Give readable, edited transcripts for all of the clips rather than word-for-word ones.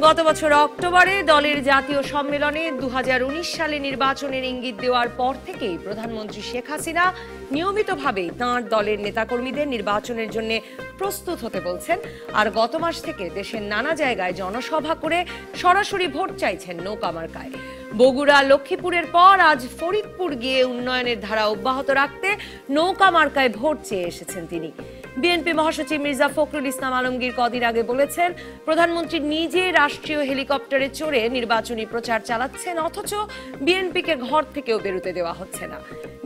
গত বছর অক্টোবরে দলের জাতীয় সম্মেলনে 2019 সালে নির্বাচনের ইঙ্গিত দেওয়ার পর থেকেই প্রধানমন্ত্রী শেখ হাসিনা নিয়মিতভাবে তাঁর দলের নেতাকর্মীদের নির্বাচনের জন্য প্রস্তুত হতে বলছেন। আর গত মাস থেকে দেশের নানা জায়গায় জনসভা করে সরাসরি ভোট চাইছেন নৌকা মার্কায়। বগুড়া, লক্ষ্মীপুরের পর আজ ফরিদপুর গিয়ে উন্নয়নের ধারা অব্যাহত রাখতে নৌকা মার্কায় ভোট চেয়ে এসেছেন তিনি। বিএনপি মহাসচিব মির্জা ফখরুল ইসলাম আলমগীর কদিন আগে বলেছেন, প্রধানমন্ত্রী নিজে রাষ্ট্রীয় হেলিকপ্টারে চড়ে নির্বাচনী প্রচার চালাচ্ছেন, অথচ বিএনপিকে ঘর থেকেও বেরোতে দেওয়া হচ্ছে না।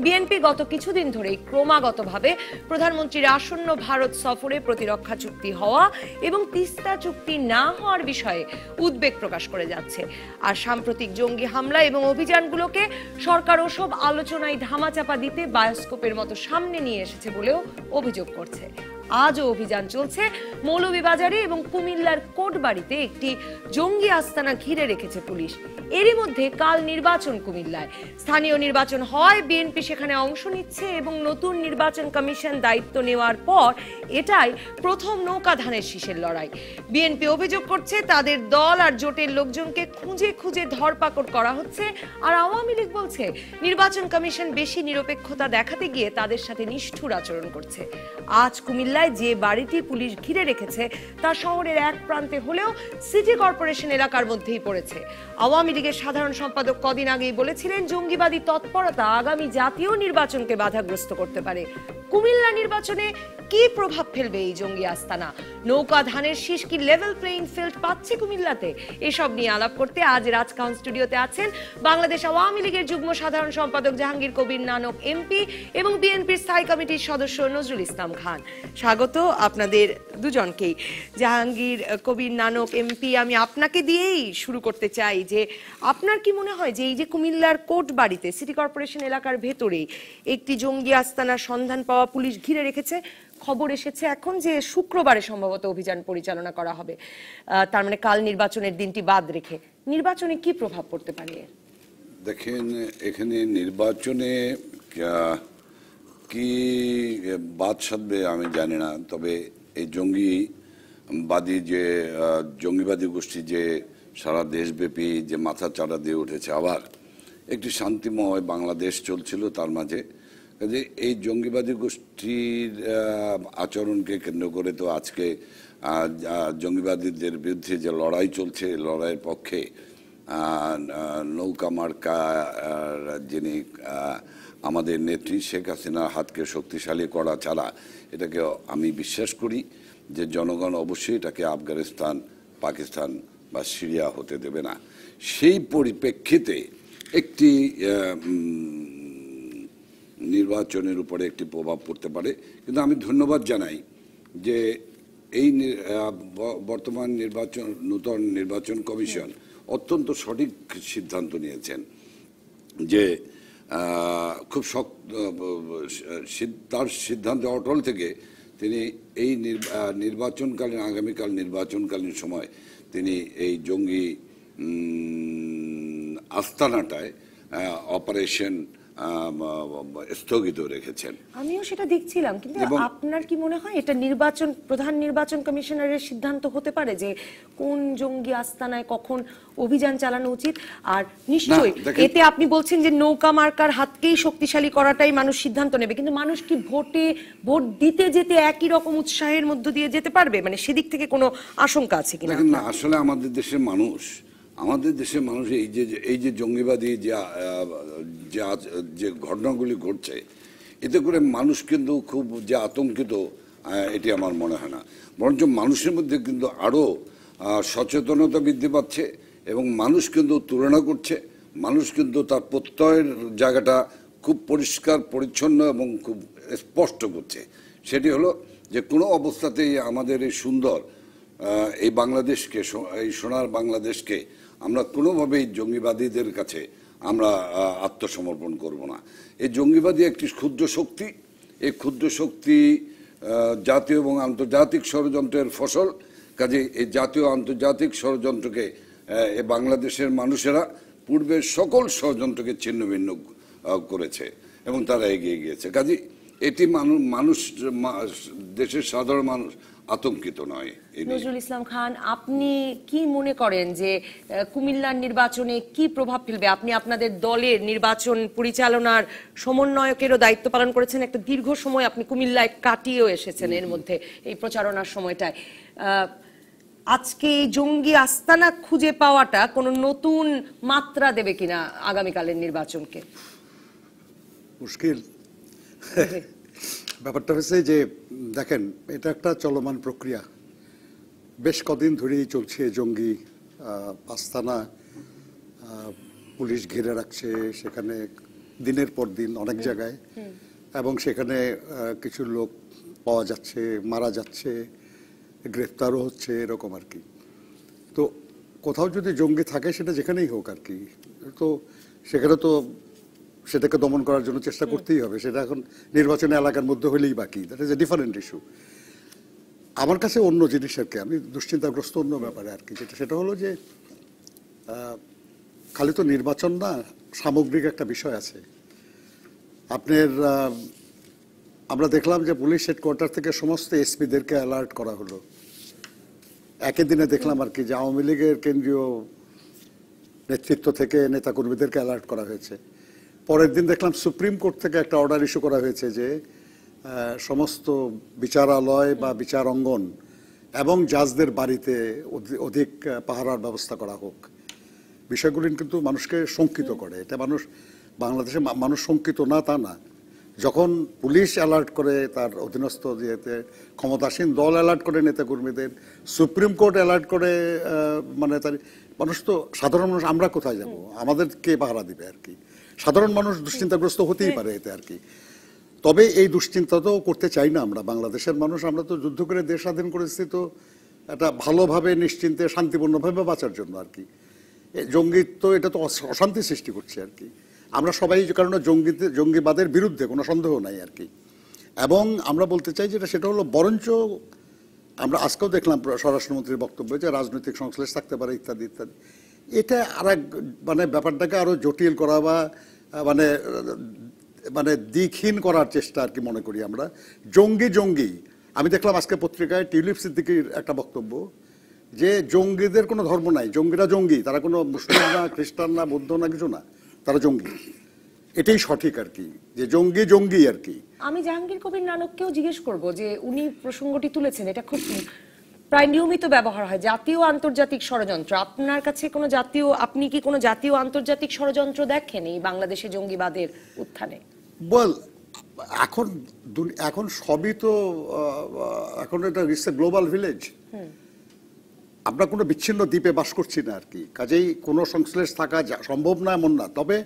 বিএনপি গত কিছুদিন ধরেই ক্রমাগতভাবে প্রধানমন্ত্রীর আসন্ন ভারত সফরে প্রতিরক্ষা চুক্তি হওয়া এবং তিস্তা চুক্তি না হওয়ার বিষয়ে উদ্বেগ প্রকাশ করে যাচ্ছে। আর সাম্প্রতিক জঙ্গি হামলা এবং অভিযানগুলোকে সরকার ওসব আলোচনায় ধামাচাপা দিতে বায়োস্কোপের মতো সামনে নিয়ে এসেছে বলেও অভিযোগ করছে। আজও অভিযান চলছে। মৌলভীবাজারে এবং কুমিল্লার কোটবাড়িতে একটি জঙ্গি আস্তানা ঘিরে রেখেছে পুলিশ। এরই মধ্যে কাল নির্বাচন কুমিল্লায়। স্থানীয় নির্বাচন হয়, বিএনপি সেখানে অংশ নিচ্ছে এবং নতুন নির্বাচন কমিশন দায়িত্ব নেওয়ার পর এটাই প্রথম নৌকা ধানের শীষের লড়াই। বিএনপি অভিযোগ করছে তাদের দল আর জোটের লোকজনকে খুঁজে খুঁজে ধরপাকড় করা হচ্ছে। আর আওয়ামী লীগ বলছে নির্বাচন কমিশন বেশি নিরপেক্ষতা দেখাতে গিয়ে তাদের সাথে নিষ্ঠুর আচরণ করছে। আজ কুমিল্লায় যে বাড়িটি পুলিশ ঘিরে রেখেছে তা শহরের এক প্রান্তে হলেও সিটি কর্পোরেশন এলাকার মধ্যেই পড়েছে। আওয়ামী লীগের সাধারণ সম্পাদক কদিন আগেই বলেছিলেন, জঙ্গিবাদী তৎপরতা আগামী জাতীয় নির্বাচনকে বাধাগ্রস্ত করতে পারে। কুমিল্লা নির্বাচনে কি প্রভাব ফেলবে এই জঙ্গি আস্তানা? নৌকা ধানের শীষ কি লেভেল প্লেইং ফিল্ড পাচ্ছে কুমিল্লাতে? এসব নিয়ে আলাপ করতে আজ রাজকাউন্ট স্টুডিওতে আছেন বাংলাদেশ আওয়ামী লীগের যুগ্ম সাধারণ সম্পাদক জাহাঙ্গীর কবির নানক এমপি এবং বিএনপির স্থায়ী কমিটির সদস্য নজরুল ইসলাম খান। স্বাগত আপনাদের দুজনকেই। জাহাঙ্গীর কবির নানক এমপি, আমি আপনাকে দিয়েই শুরু করতে চাই যে আপনার কি মনে হয় যে এই যে কুমিল্লার কোটবাড়িতে সিটি কর্পোরেশন এলাকার ভেতরেই একটি জঙ্গি আস্তানার সন্ধান পাওয়া পুলিশ ঘিরে রেখেছে, খবর এসেছে এখন যে শুক্রবারে সম্ভবত অভিযান পরিচালনা করা হবে, তার মানে কাল নির্বাচনের দিনটি বাদ রেখে নির্বাচনে কি প্রভাব পড়তে পারে? দেখেন, এখানে নির্বাচনে কি বাদ সাধবে আমি জানি না, তবে এই জঙ্গিবাদী গোষ্ঠী যে সারা দেশব্যাপী যে মাথা চাড়া দিয়ে উঠেছে, আবার একটি শান্তিময় বাংলাদেশ চলছিল তার মাঝে, যে এই জঙ্গিবাদী গোষ্ঠীর আচরণকে কেন্দ্র করে তো আজকে জঙ্গিবাদীদের বিরুদ্ধে যে লড়াই চলছে, লড়াইয়ের পক্ষে নৌকা মার্কা যিনি আমাদের নেত্রী শেখ হাসিনার হাতকে শক্তিশালী করা ছাড়া এটাকে আমি বিশ্বাস করি যে জনগণ অবশ্যই এটাকে আফগানিস্তান, পাকিস্তান বা সিরিয়া হতে দেবে না। সেই পরিপ্রেক্ষিতে একটি নির্বাচনের উপরে একটি প্রভাব পড়তে পারে। কিন্তু আমি ধন্যবাদ জানাই যে এই বর্তমান নূতন নির্বাচন কমিশন অত্যন্ত সঠিক সিদ্ধান্ত নিয়েছেন যে খুব তার সিদ্ধান্তে অটল থেকে তিনি এই আগামীকাল নির্বাচনকালীন সময় তিনি এই জঙ্গি আস্তানাটায় অপারেশন স্থগিত রেখেছেন। আমিও সেটা দেখছিলাম, কিন্তু আপনার কি মনে হয় এটা প্রধান নির্বাচন কমিশনারের সিদ্ধান্ত হতে পারে যে কোন জঙ্গি আস্তানায় কখন অভিযান চালানো উচিত? আর নিশ্চয়ই এতে আপনি বলছেন যে নৌকা মার্কার হাতকেই শক্তিশালী করাটাই মানুষ সিদ্ধান্ত নেবে, কিন্তু মানুষ কি ভোট দিতে যেতে একই রকম উৎসাহের মধ্য দিয়ে যেতে পারবে? মানে সেদিক থেকে কোনো আশঙ্কা আছে কিনা? না, আসলে আমাদের দেশের মানুষ এই যে জঙ্গিবাদী যে ঘটনাগুলি ঘটছে, এতে করে মানুষ কিন্তু খুব যে আতঙ্কিত এটি আমার মনে হয় না, বরঞ্চ মানুষের মধ্যে কিন্তু আরও সচেতনতা বৃদ্ধি পাচ্ছে এবং মানুষ কিন্তু তুলনা করছে, মানুষ কিন্তু তার প্রত্যয়ের জায়গাটা খুব পরিষ্কার পরিচ্ছন্ন এবং খুব স্পষ্ট করছে। সেটি হলো যে কোনো অবস্থাতেই আমাদের এই সুন্দর এই বাংলাদেশকে, এই সোনার বাংলাদেশকে আমরা কোনোভাবেই জঙ্গিবাদীদের কাছে আমরা আত্মসমর্পণ করব না। এই জঙ্গিবাদী একটি ক্ষুদ্র শক্তি, এই ক্ষুদ্র শক্তি জাতীয় এবং আন্তর্জাতিক ষড়যন্ত্রের ফসল। কাজে এই জাতীয় আন্তর্জাতিক ষড়যন্ত্রকে বাংলাদেশের মানুষেরা পূর্বের সকল ষড়যন্ত্রকে ছিন্ন ভিন্ন করেছে এবং তারা এগিয়ে গিয়েছে। কাজে এটি মানুষ দেশের সাধারণ মানুষ আতঙ্কিত নয়। নজরুল ইসলাম খান, আপনি কি মনে করেন যে কুমিল্লার নির্বাচনে কি প্রভাব ফেলবে? আপনি আপনাদের দলের নির্বাচন পরিচালনার সমন্বয়কেরও দায়িত্ব পালন করেছেন, একটা দীর্ঘ সময় আপনি কুমিল্লায় কাটিয়েও এসেছেন এর মধ্যে এই প্রচারণার সময়টায়। আজকে এই জঙ্গি আস্তানা খুঁজে পাওয়াটা কোনো নতুন মাত্রা দেবে কিনা আগামীকালের নির্বাচনকে? মুশকিল। ব্যাপারটা হচ্ছে যে দেখেন, এটা একটা চলমান প্রক্রিয়া, বেশ কদিন ধরেই চলছে। জঙ্গি আস্তানা পুলিশ ঘিরে রাখছে সেখানে দিনের পর দিন অনেক জায়গায়, এবং সেখানে কিছু লোক পাওয়া যাচ্ছে, মারা যাচ্ছে, গ্রেফতারও হচ্ছে, এরকম আর কি। তো কোথাও যদি জঙ্গি থাকে সেটা যেখানেই হোক আর কি, তো সেখানে তো সেটাকে দমন করার জন্য চেষ্টা করতেই হবে। সেটা এখন নির্বাচনী এলাকার মধ্যে হলেই বাকি, that is a different issue. আমার কাছে অন্য জিনিস আর কি, আমি দুশ্চিন্তাগ্রস্ত অন্য ব্যাপারে আর কি, সেটা হলো যে খালি তো নির্বাচন না, সামগ্রিক একটা বিষয় আছে। আপনার আমরা দেখলাম যে পুলিশ হেডকোয়ার্টার থেকে সমস্ত এসপিদেরকে অ্যালার্ট করা হলো। একই দিনে দেখলাম আর কি যে আওয়ামী লীগের কেন্দ্রীয় নেতৃত্ব থেকে নেতাকর্মীদেরকে অ্যালার্ট করা হয়েছে। পরের দিন দেখলাম সুপ্রিম কোর্ট থেকে একটা অর্ডার ইস্যু করা হয়েছে যে সমস্ত বিচারালয় বা বিচার অঙ্গন এবং জাজদের বাড়িতে অধিক পাহারার ব্যবস্থা করা হোক। বিষয়গুলি কিন্তু মানুষকে শঙ্কিত করে। এটা বাংলাদেশে মানুষ শঙ্কিত না তা না, যখন পুলিশ অ্যালার্ট করে তার অধীনস্থ যেতে, ক্ষমতাসীন দল অ্যালার্ট করে নেতাকর্মীদের, সুপ্রিম কোর্ট অ্যালার্ট করে, মানে তার মানুষ তো সাধারণ মানুষ, আমরা কোথায় যাব, আমাদের কে পাহারা দিবে আর কি। সাধারণ মানুষ দুশ্চিন্তাগ্রস্ত হতেই পারে এতে আর কি। তবে এই দুশ্চিন্তা তো করতে চাই না আমরা, বাংলাদেশের মানুষ। আমরা তো যুদ্ধ করে দেশ স্বাধীন করেছি তো এটা ভালোভাবে নিশ্চিন্তে শান্তিপূর্ণভাবে বাঁচার জন্য আর কি। জঙ্গি তো এটা তো অশান্তি সৃষ্টি করছে আর কি। আমরা সবাই কারণ জঙ্গিবাদের বিরুদ্ধে কোনো সন্দেহ নাই আর কি। এবং আমরা বলতে চাই যেটা, সেটা হলো বরঞ্চ আমরা আজকেও দেখলাম স্বরাষ্ট্রমন্ত্রীর বক্তব্য যে রাজনৈতিক সংশ্লেষ থাকতে পারে ইত্যাদি ইত্যাদি। এটা আর এক মানে ব্যাপারটাকে আরো জটিল করা বা মানে মানে দিকহীন করার চেষ্টা আর কি মনে করি আমরা। জঙ্গি আমি দেখলাম আজকে পত্রিকায় টিউলিপ সিদ্দিকীর একটা বক্তব্য যে জঙ্গিদের কোনো ধর্ম নাই, জঙ্গিরা জঙ্গি, তারা কোনো মুসলিম না, খ্রিস্টান না, বৌদ্ধ না, কিছু না, তারা জঙ্গি। এটাই সঠিক আর কি, যে জঙ্গি আর কি। আমি জাহাঙ্গীর কবির নানককেও জিজ্ঞেস করব যে উনি প্রসঙ্গটি তুলেছেন, এটা খুব প্রায় নিয়মিত ব্যবহার হয়, জাতীয় আন্তর্জাতিক ষড়যন্ত্র। আপনার কাছে কোনো আপনি কি কোনো জাতীয় আন্তর্জাতিক ষড়যন্ত্র দেখেন এই বাংলাদেশে জঙ্গিবাদের উত্থানে? এখন সবই তো এখন এটা গ্লোবাল ভিলেজ, আমরা কোনো বিচ্ছিন্ন দ্বীপে বাস করছি না আর কি। কাজেই কোনো সংশ্লেষ থাকা সম্ভব না এমন না। তবে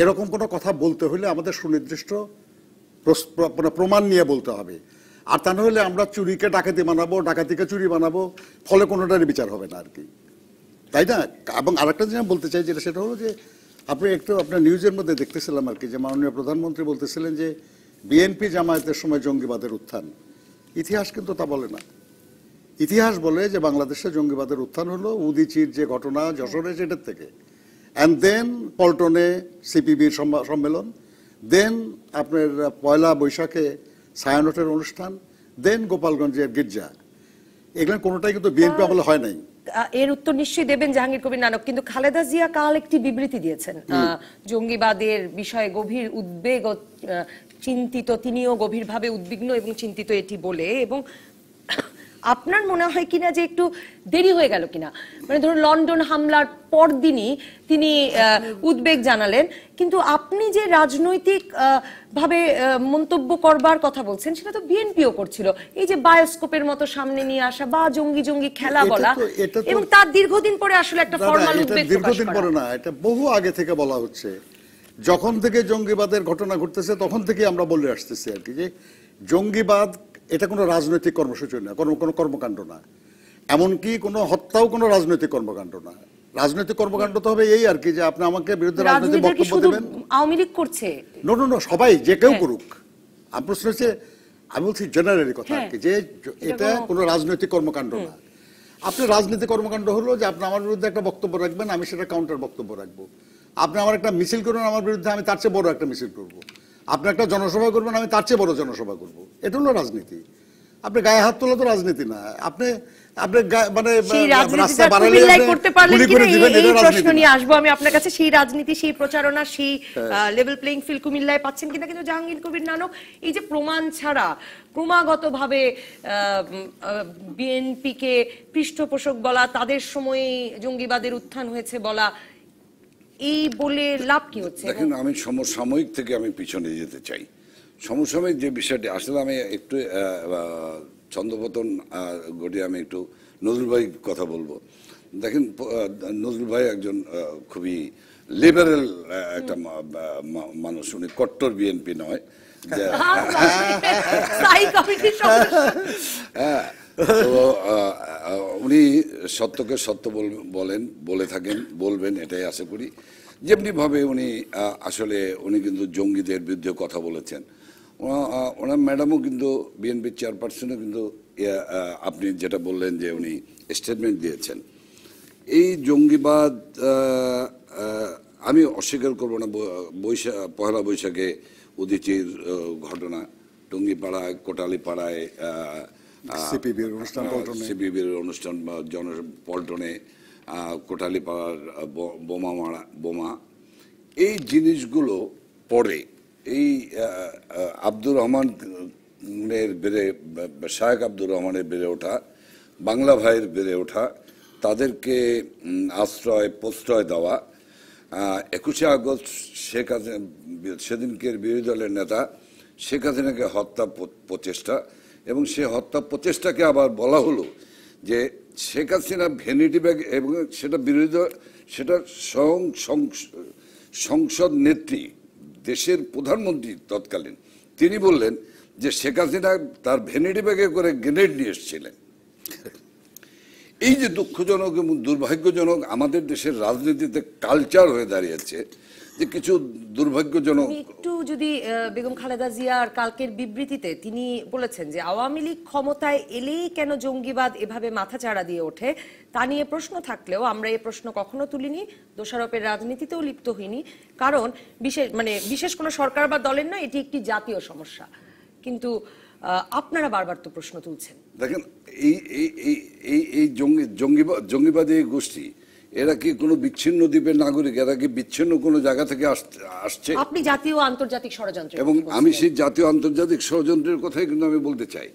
এরকম কোনো কথা বলতে হলে আমাদের সুনির্দিষ্ট প্রমাণ নিয়ে বলতে হবে। আর তা নাহলে আমরা চুরিকে ডাকাতি বানাবো, ডাকাতিকে চুরি বানাবো, ফলে কোনোটারই বিচার হবে না আর কি, তাই না? এবং আরেকটা জিনিস বলতে চাই যেটা, সেটা হলো যে আপনি একটু আপনার নিউজের মধ্যে দেখতেছিলাম আর কি যে মাননীয় প্রধানমন্ত্রী বলতেছিলেন যে বিএনপি জামায়াতের সময় জঙ্গিবাদের উত্থান। ইতিহাস কিন্তু তা বলে না। ইতিহাস বলে যে বাংলাদেশে জঙ্গিবাদের উত্থান হলো উদীচীর যে ঘটনা যশোরে, সেটার থেকে, অ্যান্ড দেন পল্টনে সিপিবির সম্মেলন, দেন আপনার পয়লা বৈশাখে ছায়ানটের অনুষ্ঠান, দেন গোপালগঞ্জের গির্জা। এগুলো কোনোটাই কিন্তু বিএনপি আমলে হয় নাই। এর উত্তর নিশ্চয়ই দেবেন জাহাঙ্গীর কবির নানক, কিন্তু খালেদা জিয়া কাল একটি বিবৃতি দিয়েছেন জঙ্গিবাদের বিষয়ে গভীর উদ্বেগ ও চিন্তিত, তিনিও গভীরভাবে উদ্বিগ্ন এবং চিন্তিত এটি বলে। এবং আপনার মনে হয় কিনা যে একটু দেরি হয়ে গেল কিনা? মানে ধরুন লন্ডন হামলার পরদিনই তিনি উদ্বেগ জানালেন, কিন্তু আপনি যে রাজনৈতিক ভাবে মন্তব্য করবার কথা বলছেন সেটা তো বিএনপিও করছিল। এই যে বায়োস্কোপের মতো সামনে নিয়ে আসা বা জঙ্গি খেলা বলা, এবং তার দীর্ঘদিন পরে আসলে একটা ফর্মাল উদ্বেগ দীর্ঘদিন পরে না, এটা বহু আগে থেকে বলা হচ্ছে। যখন থেকে জঙ্গিবাদের ঘটনা ঘটতেছে তখন থেকে আমরা বলে আসতেছি আর কি যে জঙ্গিবাদ এটা কোনো রাজনৈতিক কর্মসূচি না, কোনো কর্মকাণ্ড না, এমনকি কোনো হত্যাও কোনো রাজনৈতিক কর্মকাণ্ড না। রাজনৈতিক কর্মকাণ্ড তো হবে এই আর কি যে আপনি আমাকে বিরুদ্ধে রাজনৈতিক বক্তব্য দেবেন। আওয়ামী লীগ করছে, নো সবাই, যে কেউ করুক। আমি প্রশ্ন হচ্ছে, আমি বলছি জেনারেলি কথা আর কি, যে এটা কোনো রাজনৈতিক কর্মকাণ্ড না। আপনি রাজনৈতিক কর্মকাণ্ড হলো যে আপনি আমার বিরুদ্ধে একটা বক্তব্য রাখবেন, আমি সেটা কাউন্টার বক্তব্য রাখবো। আপনি আমার একটা মিছিল করবেন আমার বিরুদ্ধে, আমি তার চেয়ে বড় একটা মিছিল করবো। আপনি একটা জনসভা করবেন, আমি তার চেয়ে বড় জনসভা করবো। এটা হলো রাজনীতি। আপনি গায়ে হাত তোলা তো রাজনীতি না। আপনি আপনি মানে সেই রাস্তা রাজনীতিটা বাড়ালে কুমিল্লায় আপনি করতে পারলেন গুলি কিনা করে দিবেন, এই এটা প্রশ্ন রাজনীতি নিয়ে না। আসবো আমি আপনার কাছে। সেই রাজনীতি, সেই প্রচারণা, সেই লেভেল প্লেইং ফিল্ড কুমিল্লায় পাচ্ছেন কিনা। কিন্তু জাহাঙ্গীর কবির নানক, এই যে প্রমাণ ছাড়া ক্রমাগতভাবে বিএনপিকে পৃষ্ঠপোষক বলা, তাদের সময়ে জঙ্গিবাদের উত্থান হয়েছে বলা, এই বলে লাভ কি হচ্ছে? দেখেন, আমি সমসাময়িক থেকে আমি পিছনে যেতে চাই। সমসাময়িক যে বিষয়টি, আসলে আমি একটু ছন্দপতন ঘটিয়ে আমি একটু নজরুল ভাই কথা বলবো। দেখেন, নজরুল ভাই একজন খুবই লিবারেল একটা মানুষ, উনি কট্টর বিএনপি নয়। তো উনি সত্যকে সত্য বলে থাকেন, বলবেন, এটাই আশা করি। যেমনি ভাবে উনি আসলে উনি কিন্তু জঙ্গিদের বিরুদ্ধে কথা বলেছেন। ওনার ম্যাডামও কিন্তু বিএনপির চেয়ারপারসনও কিন্তু আপনি যেটা বললেন যে উনি স্টেটমেন্ট দিয়েছেন। এই জঙ্গিবাদ আমি অস্বীকার করব না। পহেলা বৈশাখে উদীচীর ঘটনা, টঙ্গিপাড়ায়, কোটালীপাড়ায় সিপিবির অনুষ্ঠান বা পল্টনে, কোটালীপাড়ার বোমা, এই জিনিসগুলো পরে এই আব্দুর রহমানের শায়েখ আব্দুর রহমানের বেড়ে ওঠা, বাংলা ভাইয়ের বেড়ে ওঠা, তাদেরকে আশ্রয় প্রশ্রয় দেওয়া, 21শে আগস্ট শেখ হাসিনা, সেদিনকের বিরোধী দলের নেতা শেখ হাসিনাকে হত্যা প্রচেষ্টা, এবং সে হত্যা প্রচেষ্টাকে আবার বলা হলো যে শেখ হাসিনা ভ্যানিটি ব্যাগ, এবং সেটা বিরোধী, সেটা স্বয়ং সংসদ নেত্রী, দেশের প্রধানমন্ত্রী তৎকালীন, তিনি বললেন যে শেখ হাসিনা তার ভ্যানিটি ব্যাগে করে গ্রেনেড নিয়ে এসেছিলেন। এই যে দুঃখজনক এবং দুর্ভাগ্যজনক আমাদের দেশের রাজনীতিতে কালচার হয়ে দাঁড়িয়েছে, যে কিছু দুর্ভাগ্যজনক। একটু যদি বেগম খালেদা জিয়ার কালকের বিবৃতিতে তিনি বলেছেন যে আওয়ামী লীগ ক্ষমতায় এলেই কেন জঙ্গিবাদ এভাবে মাথাচাড়া দিয়ে ওঠে, তা নিয়ে প্রশ্ন থাকলেও আমরা এই প্রশ্ন কখনো তুলিনি, দোষারোপের রাজনীতিতেও লিপ্ত হইনি। কারণ বিশেষ কোনো সরকার বা দলের নয়, এটি একটি জাতীয় সমস্যা। কিন্তু আপনারা বারবার তো প্রশ্ন তুলছেন। দেখেন, এই জঙ্গিবাদী গোষ্ঠী, এরা কি কোনো বিচ্ছিন্ন দ্বীপের নাগরিক? এরা কি বিচ্ছিন্ন কোনো জায়গা থেকে আসছে? আপনি জাতীয় আন্তর্জাতিক ষড়যন্ত্র, এবং আমি সেই জাতীয় আন্তর্জাতিক ষড়যন্ত্রের কথাই কিন্তু আমি বলতে চাই,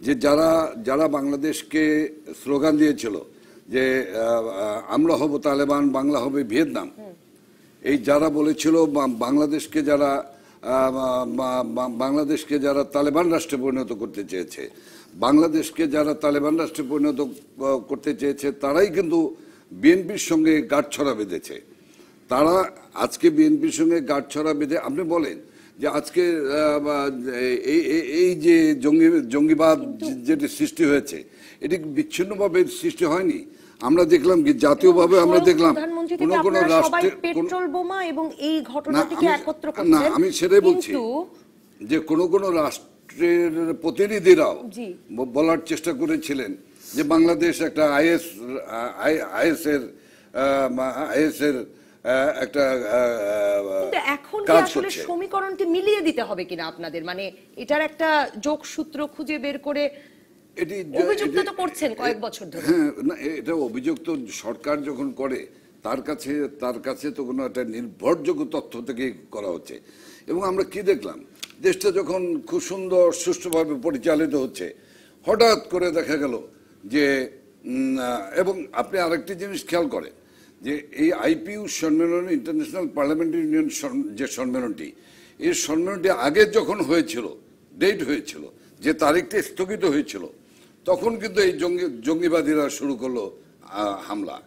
যে যারা বাংলাদেশকে স্লোগান দিয়েছিল যে আমরা হব তালেবান, বাংলা হবে ভিয়েতনাম, এই যারা বলেছিল বাংলাদেশকে যারা তালেবান রাষ্ট্রে পরিণত করতে চেয়েছে, বাংলাদেশকে যারা তালেবান রাষ্ট্রে পরিণত করতে চেয়েছে, তারাই কিন্তু বিএনপির সঙ্গে গাঁটছড়া বেঁধেছে। তারা আজকে বিএনপির সঙ্গে গাঁটছড়া বেঁধে, আপনি বলেন যে আজকে এই যে জঙ্গিবাদ যেটি সৃষ্টি হয়েছে, এটি বিচ্ছিন্নভাবে সৃষ্টি হয়নি। আমরা দেখলাম কি জাতীয়ভাবে আমরা দেখলাম কোন রাষ্ট্রের পেট্রোল বোমা এবং এই ঘটনাটিকে একত্র করছেন। না, আমি সেটাই বলছি যে কোন রাষ্ট্রের প্রতিনিধিরাও বলার চেষ্টা করেছিলেন যে বাংলাদেশ একটা আইএস এর একটা এখন কি আসলে সমীকরণটি মিলিয়ে দিতে হবে কিনা আপনাদের, মানে এটার একটা যোগসূত্র খুঁজে বের করে অভিযুক্ত তো করছেন কয়েক বছর ধরে। হ্যাঁ, না, এটা অভিযোগ তো সরকার যখন করে তার কাছে তো কোনো একটা নির্ভরযোগ্য তথ্য থেকে করা হচ্ছে। এবং আমরা কি দেখলাম, দেশটা যখন খুব সুন্দর সুষ্ঠুভাবে পরিচালিত হচ্ছে, হঠাৎ করে দেখা গেল যে, এবং আপনি আরেকটি জিনিস খেয়াল করেন যে এই আইপিইউ সম্মেলন, ইন্টারন্যাশনাল পার্লামেন্টারি ইউনিয়ন যে সম্মেলনটি, এই সম্মেলনটি আগে যখন হয়েছিল, ডেট হয়েছিল, যে তারিখটি স্থগিত হয়েছিল, তখন কিন্তু এই জঙ্গিবাদীরা শুরু করলো হামলা।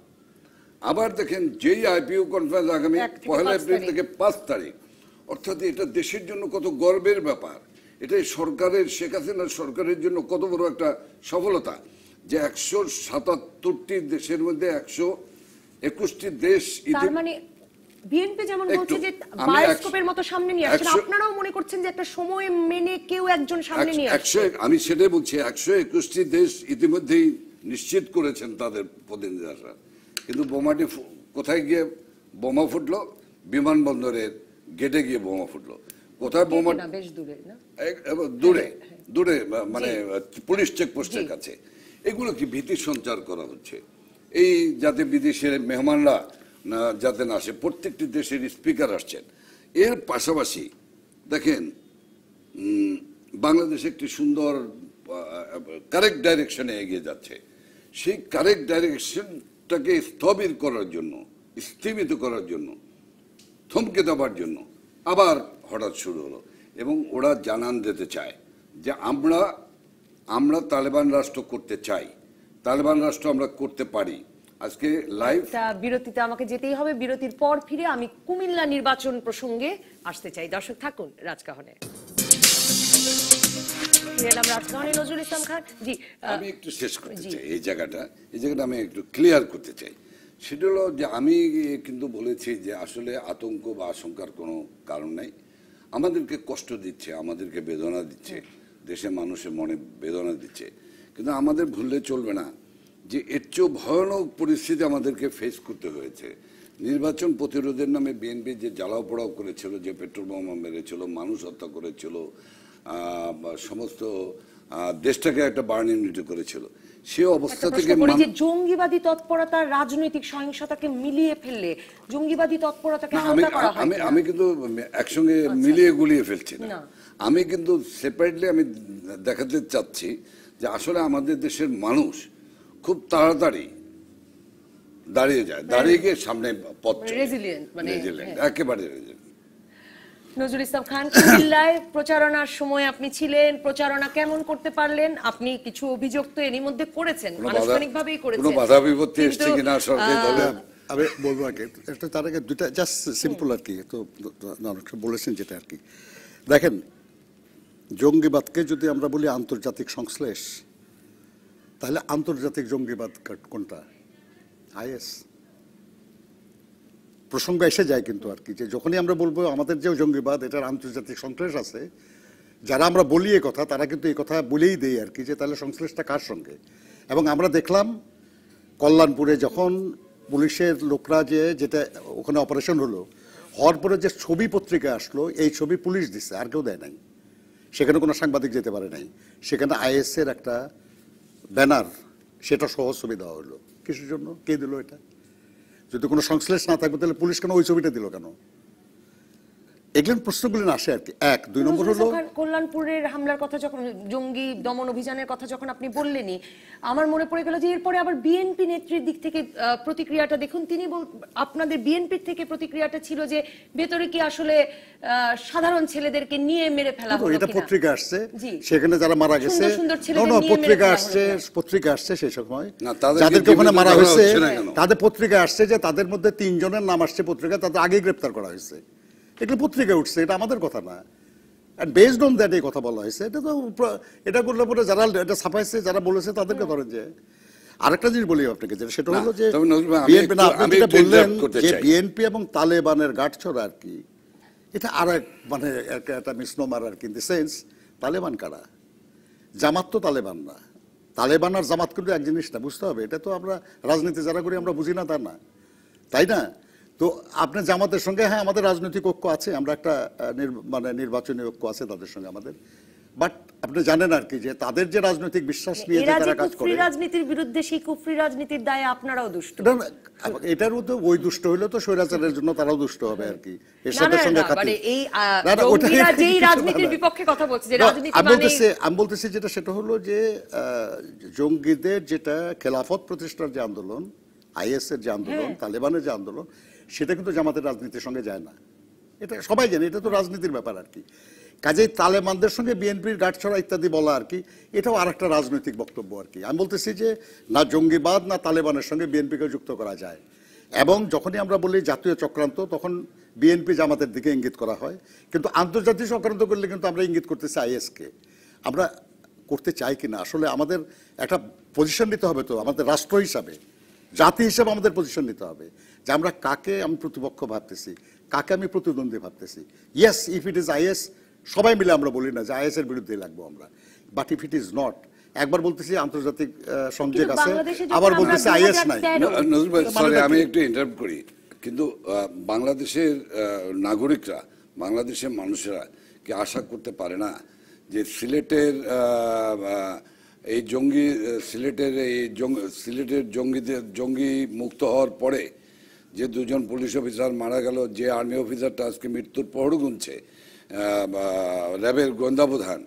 আবার দেখেন, যেই আইপিইউ কনফারেন্স আগামী 1 এপ্রিল থেকে 5 তারিখ, অর্থাৎ এটা দেশের জন্য কত গর্বের ব্যাপার। এটাই সরকারের, শেখ হাসিনার সরকারের জন্য কত বড় একটা সফলতা যে 177টি দেশের মধ্যে 121টি দেশ। মানে বিএনপি যেমন বলছে যে বায়োস্কোপের মতো সামনে নিয়ে আসছেন, আপনারাও মনে করছেন যে একটা সময় মেনে কেউ একজন সামনে নিয়ে আসছে। আমি সেটাই বলছি, 121টি দেশ ইতিমধ্যেই নিশ্চিত করেছেন তাদের প্রতিনিধি আসা। কিন্তু বোমাটি কোথায় গিয়ে বোমা ফুটলো? বিমানবন্দরের গেটে গিয়ে বোমা ফুটলো। কোথায় বোমা না, বেশ দূরে না? দূরে দূরে মানে পুলিশ চেকপোস্টের কাছে, এগুলো কি ভীতি সঞ্চার করা হচ্ছে? এই যাতে বিদেশের মেহমানরা যাতে না আসে, প্রত্যেকটি দেশের স্পিকার আসছেন। এর পাশাপাশি দেখেন বাংলাদেশ একটি সুন্দর কারেক্ট ডাইরেকশনে এগিয়ে যাচ্ছে। সেই কারেক্ট ডাইরেকশনটাকে স্থবির করার জন্য, স্থিমিত করার জন্য, থমকে দেওয়ার জন্য আবার হঠাৎ শুরু হলো। এবং ওরা জানান দিতে চায় যে আমরা তালেবান রাষ্ট্র করতে চাই, তালেবান রাষ্ট্র আমরা করতে পারি। আজকে লাইভ বিরতিতে আমাকে যেতেই হবে। বিরতির পর ফিরে আমি কুমিল্লা নির্বাচন প্রসঙ্গে আসতে চাই। দর্শক থাকুন রাজকাহনে। নজরুল ইসলাম খান, জি আমি একটু শেষ করতে চাই এই জায়গাটা আমি একটু ক্লিয়ার করতে চাই। সেটা হলো যে আমি কিন্তু বলেছি যে আসলে আতঙ্ক বা আশঙ্কার কোনো কারণ নাই। আমাদেরকে কষ্ট দিচ্ছে, আমাদেরকে বেদনা দিচ্ছে, দেশের মানুষের মনে বেদনা দিচ্ছে, কিন্তু আমাদের ভুললে চলবে না যে এর চেয়েও ভয়ানক পরিস্থিতি আমাদেরকে ফেস করতে হয়েছে। নির্বাচন প্রতিরোধের নামে বিএনপি যে জ্বালাও পোড়াও করেছিল, যে পেট্রোল বোমা মেরেছিল, মানুষ হত্যা করেছিল, সমস্ত দেশটাকে একটা বার্ন ইউনিটি করেছিল, সে অবস্থা থেকে জঙ্গিবাদী তৎপরতা রাজনৈতিক সহিংসতাকে মিলিয়ে ফেললে জঙ্গিবাদী তৎপরতাকে হালকা করা হয়। আমি কিন্তু একসঙ্গে মিলিয়ে গুলিয়ে ফেলছি না, আমি কিন্তু সেপারেটলি আমি দেখাতে চাচ্ছি যে আসলে আমাদের দেশের মানুষ খুব তাড়াতাড়ি দাঁড়িয়ে যায়, দাঁড়িয়ে গিয়ে সামনে পথ একেবারে রেজিলিয়েন্ট। নজরুল ইসলাম খান, কুমিল্লায় প্রচারণার সময় আপনি ছিলেন, প্রচারণা কেমন করতে পারলেন? আপনি কিছু অভিযোগ তো এরই মধ্যে করেছেন, আনুষ্ঠানিকভাবেই করেছেন, কোনো বাধা বিপত্তি এসছে কিনা সরকারি দলে? আমি বলবো আর কি, তার আগে দুইটা জাস্ট সিম্পল আর কি, তো বলেছেন যেটা আর কি। দেখেন, জঙ্গিবাদকে যদি আমরা বলি আন্তর্জাতিক সংশ্লেষ, তাহলে আন্তর্জাতিক জঙ্গিবাদ কোনটা? আইএস প্রসঙ্গ এসে যায় কিন্তু আর কি, যে যখনই আমরা বলবো আমাদের যে জঙ্গিবাদ এটার আন্তর্জাতিক সংশ্লেষ আছে, যারা আমরা বলি এই কথা তারা কিন্তু এই কথা বলেই দেয় আর কি, যে তাহলে সংশ্লেষটা কার সঙ্গে। এবং আমরা দেখলাম কল্যাণপুরে যখন পুলিশের লোকরা যেটা ওখানে অপারেশন হওয়ার পরে যে ছবি পত্রিকা আসলো, এই ছবি পুলিশ দিচ্ছে, আর কেউ দেয় নাই। সেখানে কোনো সাংবাদিক যেতে পারে নাই, সেখানে আইএসের একটা ব্যানার সেটা সহ ছবি দেওয়া হলো। কিসের জন্য? কে দিল এটা? যদি কোনো সংশ্লেষ না থাকবে তাহলে পুলিশ কেন ওই ছবিটা দিল কেন? এগুলো প্রশ্নগুলো আসে আর কি। এক, দুই নম্বর হলো কল্যাণপুরের হামলার কথা যখন, জঙ্গি দমন অভিযানের কথা যখন আপনি বললেনই, আমার মনে পড়ে গেল যে এরপরে আবার বিএনপি নেত্রীর দিক থেকে প্রতিক্রিয়াটা দেখুন। তিনি আপনাদের বিএনপির থেকে প্রতিক্রিয়াটা ছিল যে ভেতরে কি আসলে সাধারণ ছেলেদেরকে নিয়ে মেরে ফেলা হলো, এটা পত্রিকা আসছে, সেখানে যারা মারা গেছে পত্রিকা আসছে সেই সময় যাদেরকে ওখানে মারা হয়েছে তাদের পত্রিকা আসছে যে তাদের মধ্যে 3 জনের নাম আসছে পত্রিকা, তাদের আগে গ্রেপ্তার করা হয়েছে। এগুলো পত্রিকা উঠছে, এটা আমাদের কথা না। বেসড অন দ্যাট এই কথা বলা হয়েছে। এটা তো এটা করলে পরে যারা এটা ছাপাইছে, যারা বলেছে তাদেরকে ধরেন। যে আরেকটা জিনিস বলি আপনাকে, যেটা সেটা হলো যে বিএনপি না, আপনি যেটা বললেন যে বিএনপি এবং তালেবানের গাঁটছড়া আর কি, এটা আর এক মানে একটা মিসনোমার আর কি। ইন দ্য সেন্স, তালেবান কারা? জামাত তো তালেবান না। তালেবান আর জামাত কিন্তু এক জিনিস না, বুঝতে হবে। এটা তো আমরা রাজনীতি যারা করি আমরা বুঝি না তা না, তাই না? তো আপনার জামাতের সঙ্গে হ্যাঁ আমাদের রাজনৈতিক ঐক্য আছে, আমরা একটা মানে নির্বাচনী ঐক্য আছে তাদের সঙ্গে আমাদের। বাট আপনি জানেন আর কি যে তাদের যে রাজনৈতিক বিশ্বাস নিয়ে যারা কাজ করে, রাজনীতির বিরুদ্ধে সেই কুফরি রাজনীতির দায়ে আপনারাও দুষ্ট। এটার মধ্যে ওই দুষ্ট হইলো তো স্বৈরাচারের জন্য তারাও দুষ্ট হবে আর কি। এর সাথে সঙ্গে মানে এই জঙ্গিরা যেই রাজনীতির বিপক্ষে কথা বলছে, যে রাজনীতি মানে আমি বলতেছি যেটা সেটা হলো যে জঙ্গিদের যেটা খেলাফত প্রতিষ্ঠার যে আন্দোলন, আইএস এর যে আন্দোলন, তালেবানের যে আন্দোলন, সেটা কিন্তু জামাতের রাজনীতির সঙ্গে যায় না। এটা সবাই জানে, এটা তো রাজনীতির ব্যাপার আর কি। কাজেই তালেবানদের সঙ্গে বিএনপির গাঁটছড়া ইত্যাদি বলা আর কি, এটাও আরেকটা রাজনৈতিক বক্তব্য আর কি। আমি বলতেছি যে না জঙ্গিবাদ না তালেবানের সঙ্গে বিএনপিকে যুক্ত করা যায়। এবং যখনই আমরা বলি জাতীয় চক্রান্ত, তখন বিএনপি জামাতের দিকে ইঙ্গিত করা হয়, কিন্তু আন্তর্জাতিক চক্রান্ত করলে কিন্তু আমরা ইঙ্গিত করতেছি আইএসকে। আমরা করতে চাই কিনা, আসলে আমাদের একটা পজিশন নিতে হবে তো, আমাদের রাষ্ট্র হিসাবে, জাতি হিসেবে আমাদের পজিশন নিতে হবে যে আমরা কাকে আমি প্রতিপক্ষ ভাবতেছি, কাকে আমি প্রতিদ্বন্দ্বী ভাবতেছি। Yes, if it is is, সবাই মিলে আমরা বলি না যে আইএস এর বিরুদ্ধে লাগবো আমরা, but if it is not, একবার বলতেছি আন্তর্জাতিক সংযোগ আছে, আবার বলতেছি আইএস নাই। সরি, আমি একটু ইন্টারাপ্ট করি, কিন্তু বাংলাদেশের নাগরিকরা, বাংলাদেশের মানুষেরা কি আশা করতে পারে না যে সিলেটের এই সিলেটের জঙ্গি মুক্ত হওয়ার পরে যে দুজন পুলিশ অফিসার মারা গেল, যে আর্মি অফিসারটা আজকে মৃত্যুর পহর গুনছে, র্যাবের গোয়েন্দা প্রধান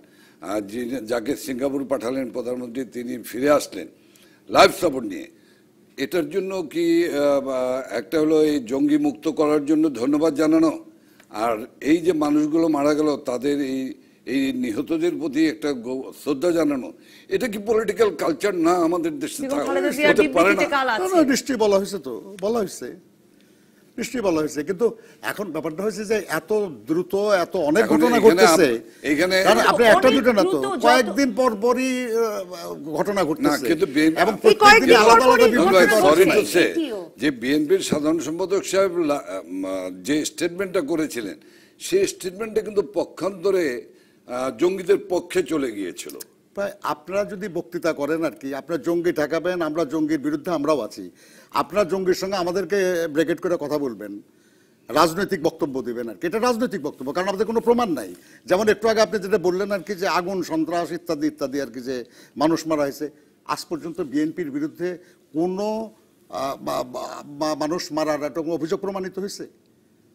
যাকে সিঙ্গাপুর পাঠালেন প্রধানমন্ত্রী, তিনি ফিরে আসলেন লাইফ সাপোর্ট নিয়ে, এটার জন্য কি একটা হলো এই জঙ্গি মুক্ত করার জন্য ধন্যবাদ জানানো, আর এই যে মানুষগুলো মারা গেল তাদের এই নিহতদের প্রতি একটা শ্রদ্ধা জানানো, এটা কি পলিটিক্যাল কালচার না আমাদের দেশে? হতে পারে না। নিশ্চয়ই বলা হয়েছে, তো বলা হয়েছে, নিশ্চয়ই বলা হয়েছে, কিন্তু এখন ব্যাপারটা হয়েছে যে এত দ্রুত এত অনেক ঘটনা ঘটতেছে এখানে, আপনি একটা দুটো না তো কয়েকদিন পর পরই ঘটনা ঘটতেছে, কিন্তু এবং প্রত্যেকদিন আলাদা আলাদা যে বিএনপির সাধারণ সম্পাদক সাহেব যে স্টেটমেন্টটা করেছিলেন, সেই স্টেটমেন্টটা কিন্তু পক্ষান্তরে জঙ্গিদের পক্ষে চলে গিয়েছিল। আপনারা যদি বক্তৃতা করেন আর কি, আপনারা জঙ্গি ঠেকাবেন, আমরা জঙ্গির বিরুদ্ধে আমরাও আছি, আপনারা জঙ্গির সঙ্গে আমাদেরকে ব্রেকেট করে কথা বলবেন, রাজনৈতিক বক্তব্য দিবেন আর কি, এটা রাজনৈতিক বক্তব্য, কারণ আমাদের কোনো প্রমাণ নাই। যেমন একটু আগে আপনি যেটা বললেন আর কি, যে আগুন সন্ত্রাস ইত্যাদি ইত্যাদি আর কি, যে মানুষ মারা হয়েছে, আজ পর্যন্ত বিএনপির বিরুদ্ধে কোনো মানুষ মারার একটা অভিযোগ প্রমাণিত হয়েছে?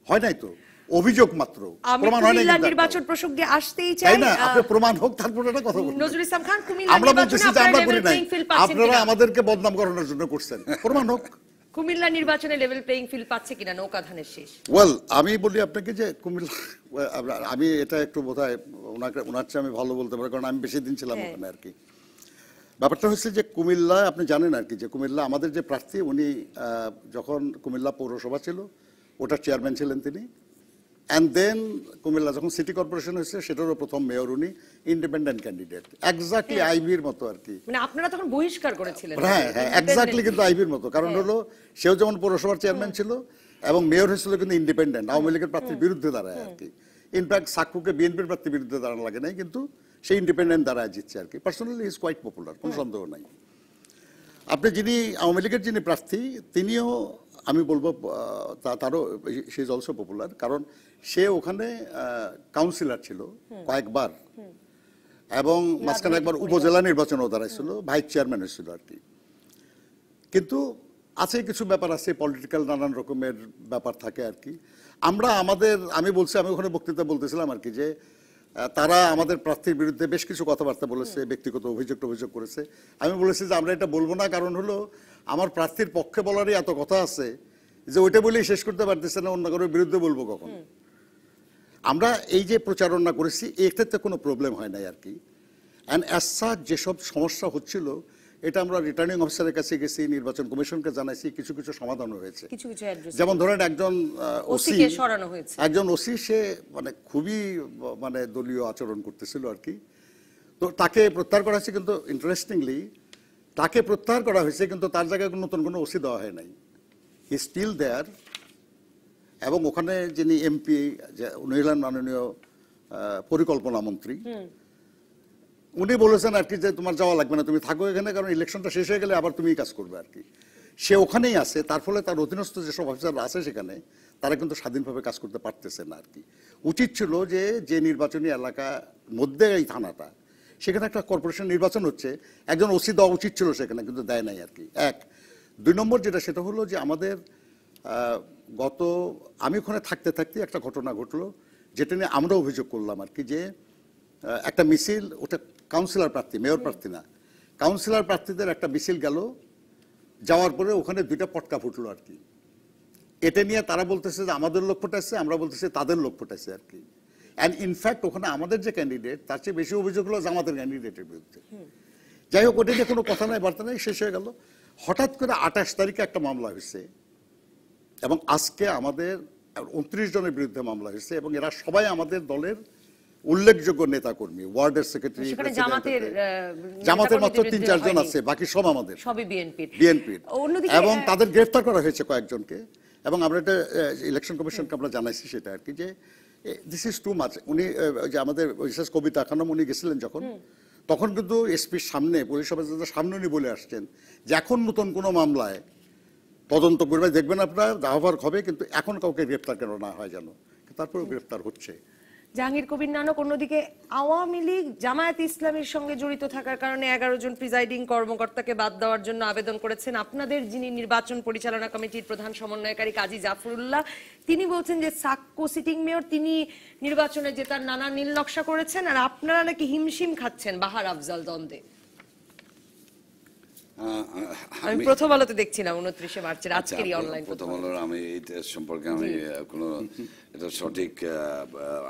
হয় নাই তো, অভিযোগ মাত্র, প্রমাণ হয় না। নির্বাচন প্রসঙ্গে আসতেই চাই, তাই না? আপনি প্রমাণ হোক, তারপরে একটা কথা বলুন। নজরুল ইসলাম খান, কুমিল্লা আমরা বলতেছি যে আমরা করি নাই, নির্বাচনে আপনারা আমাদেরকে বদনাম করানোর জন্য করছেন, প্রমাণ হোক। কুমিল্লা নির্বাচনে লেভেল প্লেইং ফিল্ড পাচ্ছে কিনা নৌকা ধানের শেষ? ওয়েল, আমি বলি আপনাকে যে কুমিল্লা, আমি এটা একটু বোধহয় ওনার চেয়ে আমি ভালো বলতে পারি, কারণ আমি বেশি দিন ছিলাম ওখানে আর কি। ব্যাপারটা হচ্ছে যে কুমিল্লা আপনি জানেন আর কি, যে কুমিল্লা আমাদের যে প্রার্থী, উনি যখন কুমিল্লা পৌরসভা ছিল ওটার চেয়ারম্যান ছিলেন তিনি, অ্যান্ড দেন কুমিল্লা যখন সিটি কর্পোরেশন হয়েছে সেটারও প্রথম মেয়র উনি, ইন্ডিপেন্ডেন্ট ক্যান্ডিডেট, এক্স্যাক্টলি আইভির মতো আর কি। মানে আপনারা তখন বহিষ্কার করেছিলেন? হ্যাঁ হ্যাঁ, এক্স্যাক্টলি, কিন্তু আইভির মতো, কারণ হলো সেও যেমন পৌরসভার চেয়ারম্যান ছিল এবং মেয়র হয়েছিল কিন্তু ইন্ডিপেন্ডেন্ট, আওয়ামী লীগের প্রার্থীর বিরুদ্ধে দাঁড়ায় আর কি। ইনফ্যাক্ট সাক্কুকে বিএনপির প্রার্থীর বিরুদ্ধে দাঁড়ানো লাগে নাই, কিন্তু সে ইন্ডিপেন্ডেন্ট দাঁড়ায় জিতছে আর কি। পার্সোনালি ইজ কোয়াইট পপুলার, কোনো সন্দেহ নাই। আপনি যিনি আওয়ামী লীগের যিনি প্রার্থী, তিনিও আমি বলবো তারও সি ইজ অলসো পপুলার, কারণ সে ওখানে কাউন্সিলর ছিল কয়েকবার, এবং মাঝখানে একবার উপজেলা নির্বাচনও দাঁড়াইছিল, ভাইস চেয়ারম্যান হয়েছিল আর কি। কিন্তু আছে কিছু ব্যাপার আছে, পলিটিক্যাল নানান রকমের ব্যাপার থাকে আর কি। আমি ওখানে বক্তৃতা বলতেছিলাম আর কি, যে তারা আমাদের প্রার্থীর বিরুদ্ধে বেশ কিছু কথাবার্তা বলেছে, ব্যক্তিগত অভিযোগ করেছে। আমি বলেছি যে আমরা এটা বলবো না, কারণ হলো আমার প্রার্থীর পক্ষে বলারই এত কথা আছে যে ওইটা বলেই শেষ করতে পারতেছে না, অন্য কারোর বিরুদ্ধে বলবো কখন। আমরা এই যে প্রচারণা করেছি, এটাতে কোনো প্রবলেম হয় নাই আর কি। অ্যান্ড অ্যাজ সাচ যেসব সমস্যা হচ্ছিল, এটা আমরা রিটার্নিং অফিসারের কাছে গেছি, নির্বাচন কমিশনকে জানাইছি, কিছু কিছু সমাধান হয়েছে। যেমন ধরেন একজন ওসি সে মানে খুবই মানে দলীয় আচরণ করতেছিল আর কি, তো তাকে প্রত্যাহার করা হয়েছে। কিন্তু ইন্টারেস্টিংলি তাকে প্রত্যাহার করা হয়েছে, কিন্তু তার জায়গায় নতুন কোনো ওসি দেওয়া হয় নাই, হি স্টিল দেয়ার। এবং ওখানে যিনি এমপি, উনি হলেন মাননীয় পরিকল্পনা মন্ত্রী, উনি বলেছেন আর কি যে তোমার যাওয়া লাগবে না, তুমি থাকো এখানে, কারণ ইলেকশনটা শেষ হয়ে গেলে আবার তুমিই কাজ করবে আর কি। সে ওখানেই আছে, তার ফলে তার অধীনস্থ যেসব অফিসাররা আছে সেখানে, তারা কিন্তু স্বাধীনভাবে কাজ করতে পারতেছে না আর কি। উচিত ছিল যে নির্বাচনী এলাকার মধ্যে এই থানাটা, সেখানে একটা কর্পোরেশন নির্বাচন হচ্ছে, একজন ওসি দেওয়া উচিত ছিল সেখানে, কিন্তু দেয় নাই আর কি। এক, দুই নম্বর যেটা, সেটা হলো যে আমাদের আমি ওখানে থাকতে একটা ঘটনা ঘটলো, যেটা নিয়ে আমরা অভিযোগ করলাম আর কি, যে একটা মিছিল, ওটা কাউন্সিলর প্রার্থী, মেয়র প্রার্থী না, কাউন্সিলর প্রার্থীদের একটা মিছিল গেল, যাওয়ার পরে ওখানে দুইটা পটকা ফুটলো আর কি। এটা নিয়ে তারা বলতেছে যে আমাদের লোক ফুটাইছে, আমরা বলতেছি তাদের লোক ফুটাইছে আর কি। অ্যান্ড ইনফ্যাক্ট ওখানে আমাদের যে ক্যান্ডিডেট, তার চেয়ে বেশি অভিযোগ হলো জামাতের ক্যান্ডিডেটের বিরুদ্ধে। যাই হোক, ওটা নিয়ে কোনো কথা নাই, বার্তা নাই, শেষ হয়ে গেল। হঠাৎ করে 28 তারিখে একটা মামলা হয়েছে, এবং আজকে আমাদের 29 জনের বিরুদ্ধে মামলা হয়েছে, এবং এরা সবাই আমাদের দলের উল্লেখযোগ্য নেতা কর্মী, ওয়ার্ডের সেক্রেটারি, জামাতের মাত্র 3-4 জন আছে, বাকি সব আমাদের বিএনপির। এবং তাদের গ্রেফতার করা হয়েছে কয়েকজনকে, এবং আমরা এটা ইলেকশন কমিশনকে আমরা জানাইছি সেটা আর কি, যে দিস ইজ টু মাচ। উনি যে আমাদের বিশেষ কবিতা খানম, উনি গেছিলেন যখন, তখন কিন্তু এসপির সামনে, পুলিশ অফিসারদের সামনে উনি বলে আসছেন যে এখন নতুন কোনো মামলায় তদন্ত করবে, দেখবেন আপনার দাহভার হবে, কিন্তু এখন কাউকে গ্রেফতার কেন না হয় যেন, তারপরেও গ্রেফতার হচ্ছে। জাহাঙ্গীর কবির নানক, অন্যদিকে আওয়ামী লীগ জামায়াত ইসলামীর সঙ্গে জড়িত থাকার কারণে 11 জন প্রিজাইডিং কর্মকর্তাকে বাদ দেওয়ার জন্য আবেদন করেছেন। আপনাদের যিনি নির্বাচন পরিচালনা কমিটির প্রধান সমন্বয়কারী কাজী জাফরুল্লাহ, তিনি বলছেন যে সাক্কো সিটিং মেয়র তিনি নির্বাচনে জেতার নানা নীল নকশা করেছেন, আর আপনারা নাকি হিমশিম খাচ্ছেন বাহার আফজাল দ্বন্দ্বে। আমি প্রথম আলোতে দেখছিলাম 29 মার্চের আজকেরই অনলাইন প্রথম আলোর আমি এটা সম্পর্কে আমি কোনো এটা সঠিক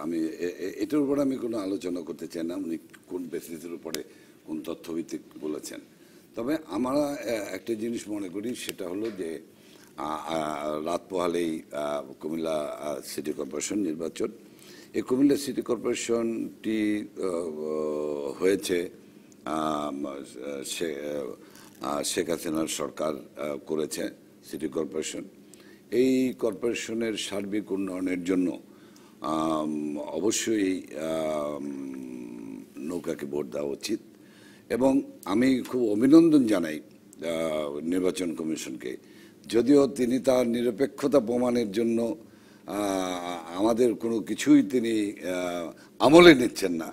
আমি এটার উপর আমি কোনো আলোচনা করতে চাই না, উনি কোন বেসিসের উপরে কোন তথ্যভিত্তিক বলেছেন। তবে আমরা একটা জিনিস মনে করি, সেটা হলো যে রাত পোহালেই কুমিল্লা সিটি কর্পোরেশন নির্বাচন। এই কুমিল্লা সিটি কর্পোরেশনটি হয়েছে শেখ হাসিনার সরকার করেছে সিটি কর্পোরেশন। এই কর্পোরেশনের সার্বিক উন্নয়নের জন্য অবশ্যই নৌকাকে ভোট দেওয়া উচিত, এবং আমি খুব অভিনন্দন জানাই নির্বাচন কমিশনকে, যদিও তিনি তার নিরপেক্ষতা প্রমাণের জন্য আমাদের কোনো কিছুই তিনি আমলে নিচ্ছেন না।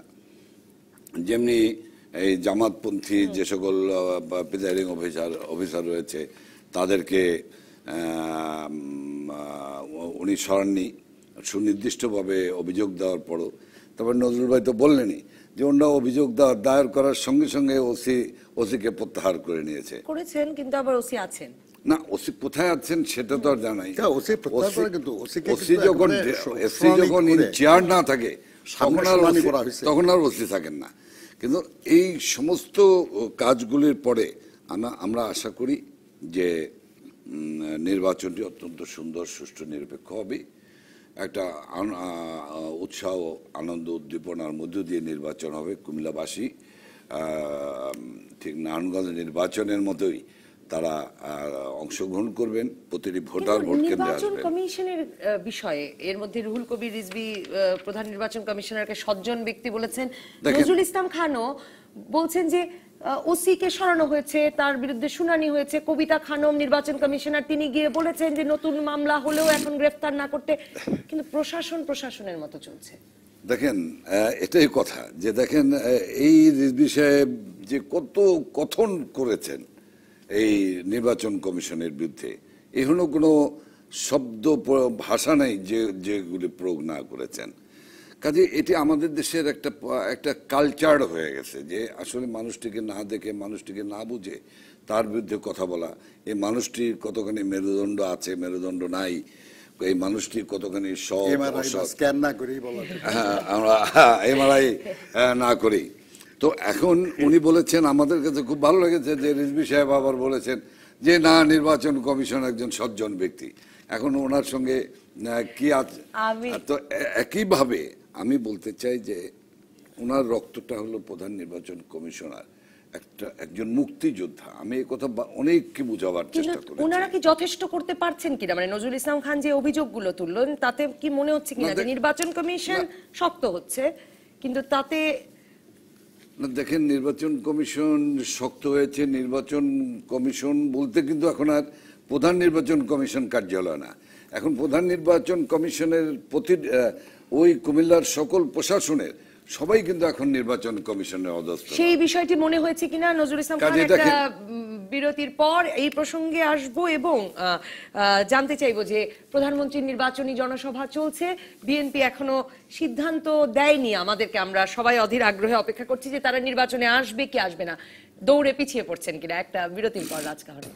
যেমনি এই জামাতপন্থী যে সকল প্রিজাইডিং অফিসার রয়েছে তাদেরকে উনি সরাননি সুনির্দিষ্টভাবে অভিযোগ দেওয়ার পরও। তারপর নজরুল ভাই তো বললেনই যে ওনারা অভিযোগ দায়ের করার সঙ্গে সঙ্গে ওসিকে প্রত্যাহার করে নিয়েছে করেছেন, কিন্তু আবার ওসি আছেন না। ওসি কোথায় আছেন সেটা তো আর জানাই। ওসি যখন চেয়ার না থাকে তখন আর ওসি থাকেন না। কিন্তু এই সমস্ত কাজগুলির পরে আমরা আশা করি যে নির্বাচনটি অত্যন্ত সুন্দর, সুষ্ঠু, নিরপেক্ষ হবে। একটা উৎসাহ, আনন্দ, উদ্দীপনার মধ্য দিয়ে নির্বাচন হবে। কুমিল্লাবাসী ঠিক নারায়ণগঞ্জ নির্বাচনের মতোই তারা অংশগ্রহণ করবেন, প্রতিটি ভোটার ভোট কেন্দ্রে আসবেন। নির্বাচন কমিশনের বিষয়ে এর মধ্যে রুহুল কবির রিজভী প্রধান নির্বাচন কমিশনারকে সজ্জন ব্যক্তি বলেছেন। নজরুল ইসলাম খানও বলছেন যে ওসি কে সরানো হয়েছে, তার বিরুদ্ধে শুনানি হয়েছে। কবিতা খানম নির্বাচন কমিশনার, তিনি গিয়ে বলেছেন যে নতুন মামলা হলেও এখন গ্রেফতার না করতে, কিন্তু প্রশাসনের মতো চলছে। দেখেন, এটাই কথা যে দেখেন এই রিজভী সাহেব যে কত কথন করেছেন এই নির্বাচন কমিশনের বিরুদ্ধে, এখনো কোনো শব্দ ভাষা নেই যেগুলি প্রয়োগ না করেছেন। কাজে এটি আমাদের দেশের একটা কালচার হয়ে গেছে যে আসলে মানুষটিকে না দেখে, মানুষটিকে না বুঝে তার বিরুদ্ধে কথা বলা। এই মানুষটির কতখানি মেরুদণ্ড আছে, মেরুদণ্ড নাই, এই মানুষটির কতখানি আমরা এমআরআই না করি। তো এখন উনি বলেছেন, আমাদের কাছে খুব ভালো লেগেছে যে রিজভী সাহেব আবার বলেছেন যে না, নির্বাচন কমিশন একজন সজ্জন ব্যক্তি। এখন ওনার সঙ্গে কি আছে, তো একইভাবে আমি বলতে চাই যে ওনার রক্তটা হলো প্রধান নির্বাচন কমিশনার একজন মুক্তিযোদ্ধা। আমি এই কথা অনেককে বুঝাবার চেষ্টা করি। ওনারা কি যথেষ্ট করতে পারছেন কিনা, মানে নজরুল ইসলাম খান যে অভিযোগগুলো তুললেন তাতে কি মনে হচ্ছে কিনা যে নির্বাচন কমিশন শক্ত হচ্ছে, কিন্তু তাতে দেখেন নির্বাচন কমিশন শক্ত হয়েছে। নির্বাচন কমিশন বলতে কিন্তু এখন আর প্রধান নির্বাচন কমিশন কার্যালয় না, এখন প্রধান নির্বাচন কমিশনের ওই কুমিল্লার সকল প্রশাসনের সবাই কিন্তু এখন নির্বাচন কমিশনের অধীনস্থ। সেই বিষয়টি মনে হয়েছে কিনা নজরুল ইসলাম খান? একটা বিরতির পর এই প্রসঙ্গে আসবো এবং জানতে চাইবো যে প্রধানমন্ত্রীর নির্বাচনী জনসভা চলছে, বিএনপি এখনো সিদ্ধান্ত দেয়নি আমাদেরকে, আমরা সবাই অধীর আগ্রহে অপেক্ষা করছি যে তারা নির্বাচনে আসবে কি আসবে না, দৌড়ে পিছিয়ে পড়ছেন কিনা। একটা বিরতির পর রাজকাহনে